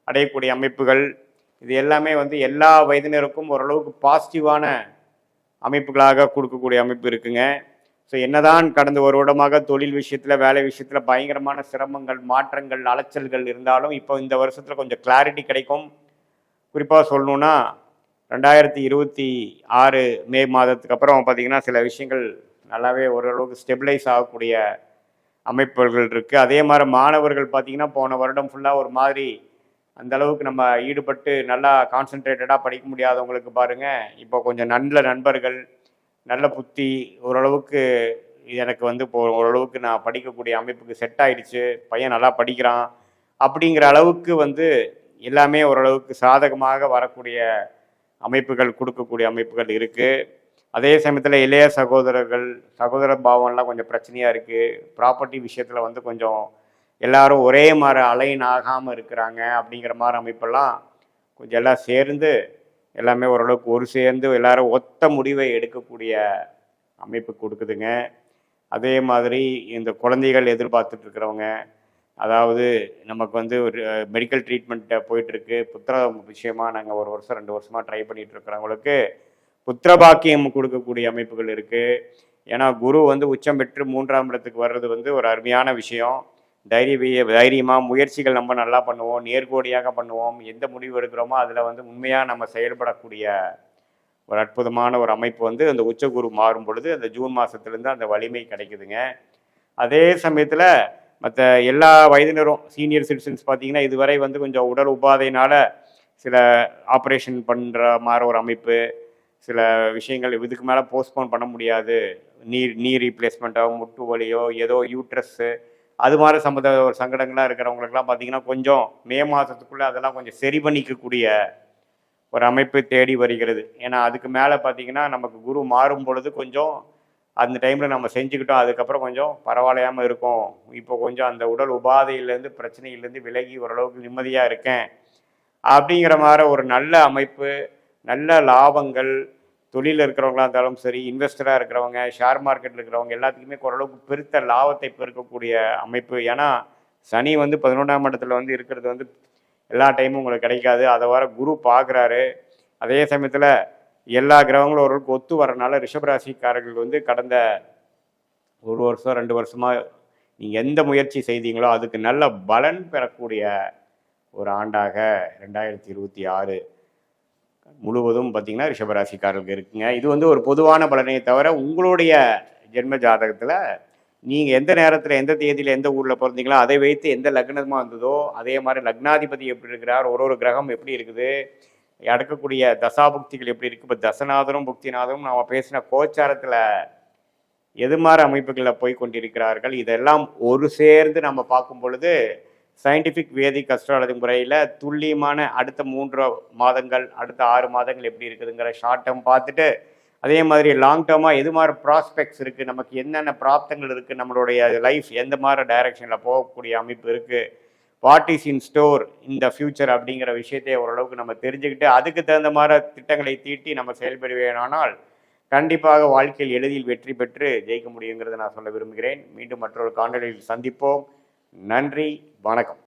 அடையக்கூடிய அமைப்புகள், இது எல்லாமே வந்து எல்லா வயதினருக்கும் ஓரளவுக்கு பாசிட்டிவான அமைப்புகளாக கொடுக்கக்கூடிய அமைப்பு இருக்குங்க. ஸோ என்னதான் கடந்த ஒரு வருடமாக தொழில் விஷயத்தில், வேலை விஷயத்தில் பயங்கரமான சிரமங்கள், மாற்றங்கள், அலைச்சல்கள் இருந்தாலும் இப்போ இந்த வருஷத்தில் கொஞ்சம் கிளாரிட்டி கிடைக்கும். குறிப்பாக சொல்லணுன்னா 2026 மே மாதத்துக்கு அப்புறம் பார்த்திங்கன்னா சில விஷயங்கள் நல்லாவே ஓரளவுக்கு ஸ்டெபிளைஸ் ஆகக்கூடிய அமைப்புகள் இருக்குது. அதே மாதிரி மாணவர்கள் பார்த்திங்கன்னா போன வருடம் ஃபுல்லாக ஒரு மாதிரி அந்தளவுக்கு நம்ம ஈடுபட்டு நல்லா கான்சன்ட்ரேட்டடாக படிக்க முடியாதவங்களுக்கு பாருங்கள் இப்போ கொஞ்சம் நல்ல நண்பர்கள், நல்ல புத்தி, ஓரளவுக்கு எனக்கு வந்து இப்போ ஓரளவுக்கு நான் படிக்கக்கூடிய அமைப்புக்கு செட் ஆகிடுச்சு, பையன் நல்லா படிக்கிறான் அப்படிங்கிற அளவுக்கு வந்து எல்லாமே ஓரளவுக்கு சாதகமாக வரக்கூடிய அமைப்புகள் கொடுக்கக்கூடிய அமைப்புகள் இருக்குது. அதே சமயத்தில் இளைய சகோதர பாவம்லாம் கொஞ்சம் பிரச்சனையாக இருக்குது. ப்ராப்பர்ட்டி விஷயத்தில் வந்து கொஞ்சம் எல்லாரும் ஒரே மாதிரி அலைன் ஆகாமல் இருக்கிறாங்க. அப்படிங்கிற மாதிரி அமைப்பெல்லாம் கொஞ்சம் எல்லாம் சேர்ந்து எல்லாமே ஓரளவுக்கு ஒரு சேர்ந்து எல்லாரும் ஒத்த முடிவை எடுக்கக்கூடிய அமைப்பு கொடுக்குதுங்க. அதே மாதிரி இந்த குழந்தைகள் எதிர்பார்த்துட்டு இருக்கிறவங்க, அதாவது நமக்கு வந்து ஒரு மெடிக்கல் ட்ரீட்மெண்ட்டை போயிட்டுருக்கு, புத்திர விஷயமாக நாங்கள் 1 வருஷம் 2 வருஷமாக ட்ரை பண்ணிகிட்டு இருக்கிறவங்களுக்கு புத்திர பாக்கியம் கொடுக்கக்கூடிய அமைப்புகள் இருக்குது. ஏன்னா குரு வந்து உச்சம் பெற்று 3ஆம் இடத்துக்கு வர்றது வந்து ஒரு அருமையான விஷயம். தைரியமாக முயற்சிகள் நம்ம நல்லா பண்ணுவோம், நேர்கோடியாக பண்ணுவோம், எந்த முடிவு எடுக்கிறோமோ அதில் வந்து உண்மையாக நம்ம செயல்படக்கூடிய ஒரு அற்புதமான ஒரு அமைப்பு வந்து அந்த உச்சகுரு மாறும் பொழுது அந்த ஜூன் மாதத்துலேருந்து அந்த வலிமை கிடைக்குதுங்க. அதே சமயத்தில் மற்ற எல்லா வயதினரும் சீனியர் சிட்டிசன்ஸ் பார்த்திங்கன்னா இதுவரை வந்து கொஞ்சம் உடல் உபாதையினால் சில ஆப்ரேஷன் பண்ணுற மாதிரி ஒரு அமைப்பு, சில விஷயங்கள் இதுக்கு மேலே போஸ்ட்போன் பண்ண முடியாது, நீ ரீப்ளேஸ்மெண்ட்டோ முட்டு வலியோ ஏதோ யூட்ரஸ்ஸு அது மாதிரி ஒரு சங்கடங்களாக இருக்கிறவங்களுக்கெல்லாம் பார்த்திங்கன்னா கொஞ்சம் மே மாதத்துக்குள்ளே அதெல்லாம் கொஞ்சம் சரி பண்ணிக்கக்கூடிய ஒரு அமைப்பு தேடி வருகிறது. ஏன்னா அதுக்கு மேலே பார்த்திங்கன்னா நமக்கு குரு மாறும் பொழுது கொஞ்சம் அந்த டைமில் நம்ம செஞ்சுக்கிட்டோம், அதுக்கப்புறம் கொஞ்சம் பரவாயில்லையாமல் இருக்கும், இப்போ கொஞ்சம் அந்த உடல் உபாதையிலேருந்து பிரச்சனையிலேருந்து விலகி ஓரளவுக்கு நிம்மதியாக இருக்கேன் அப்படிங்கிற மாதிரி ஒரு நல்ல அமைப்பு, நல்ல லாபங்கள், தொழிலில் இருக்கிறவங்களா இருந்தாலும் சரி, இன்வெஸ்டராக இருக்கிறவங்க, ஷேர் மார்க்கெட்டில் இருக்கிறவங்க எல்லாத்துக்குமே ஓரளவுக்கு பெருத்த லாபத்தை பெருக்கக்கூடிய அமைப்பு. ஏன்னா சனி வந்து 11ஆம் இடத்துல வந்து இருக்கிறது வந்து எல்லா டைமும் உங்களுக்கு கிடைக்காது. அதை வர குரு பார்க்குறாரு. அதே சமயத்தில் எல்லா கிரகங்களும் ஓரளவுக்கு ஒத்து வரனால ரிஷபராசிக்காரர்கள் வந்து கடந்த 1 வருஷம் 2 வருஷமாக நீங்கள் எந்த முயற்சி செய்தீங்களோ அதுக்கு நல்ல பலன் பெறக்கூடிய ஒரு ஆண்டாக 2026 முழுவதும் பார்த்திங்கன்னா ரிஷபராசிக்காரர்களுக்கு இருக்குங்க. இது வந்து ஒரு பொதுவான பலனை தவிர உங்களுடைய ஜென்ம ஜாதகத்தில் நீங்கள் எந்த நேரத்தில் எந்த தேதியில் எந்த ஊரில் பிறந்தீங்களோ அதை வைத்து எந்த லக்னமாக இருந்ததோ அதே மாதிரி லக்னாதிபதி எப்படி இருக்கிறார், ஒரு கிரகம் எப்படி இருக்குது, அடக்கக்கூடிய தசாபுக்திகள் எப்படி இருக்குது. இப்போ தசநாதனும் புக்திநாதனும் நாம் பேசின கோச்சாரத்தில் எது மாதிரி அமைப்புகளில் போய் கொண்டிருக்கிறார்கள், இதெல்லாம் ஒரு சேர்ந்து நம்ம பார்க்கும் பொழுது சயின்டிஃபிக் வேதிக் அஸ்ட்ராலஜி முறையில் துல்லியமான அடுத்த 3 மாதங்கள் அடுத்த 6 மாதங்கள் எப்படி இருக்குதுங்கிற ஷார்ட் டேர்ம் பார்த்துட்டு அதே மாதிரி லாங் டேர்மாக எது மாதிரி ப்ராஸ்பெக்ட்ஸ் இருக்குது, நமக்கு என்னென்ன பிராப்தங்கள் இருக்குது, நம்மளுடைய லைஃப் எந்த மாதிரி டைரக்ஷனில் போகக்கூடிய அமைப்பு இருக்குது, வாட் இஸ் இன் ஸ்டோர் இந்த ஃப்யூச்சர் அப்படிங்கிற விஷயத்தை ஓரளவுக்கு நம்ம தெரிஞ்சுக்கிட்டு அதுக்கு தகுந்த மாதிரி திட்டங்களை தீட்டி நம்ம செயல்படுவேனானால் கண்டிப்பாக வாழ்க்கையில் எளிதில் வெற்றி பெற்று ஜெயிக்க முடியுங்கிறத நான் சொல்ல விரும்புகிறேன். மீண்டும் மற்றொரு காணொலியில் சந்திப்போம். நன்றி, வணக்கம்.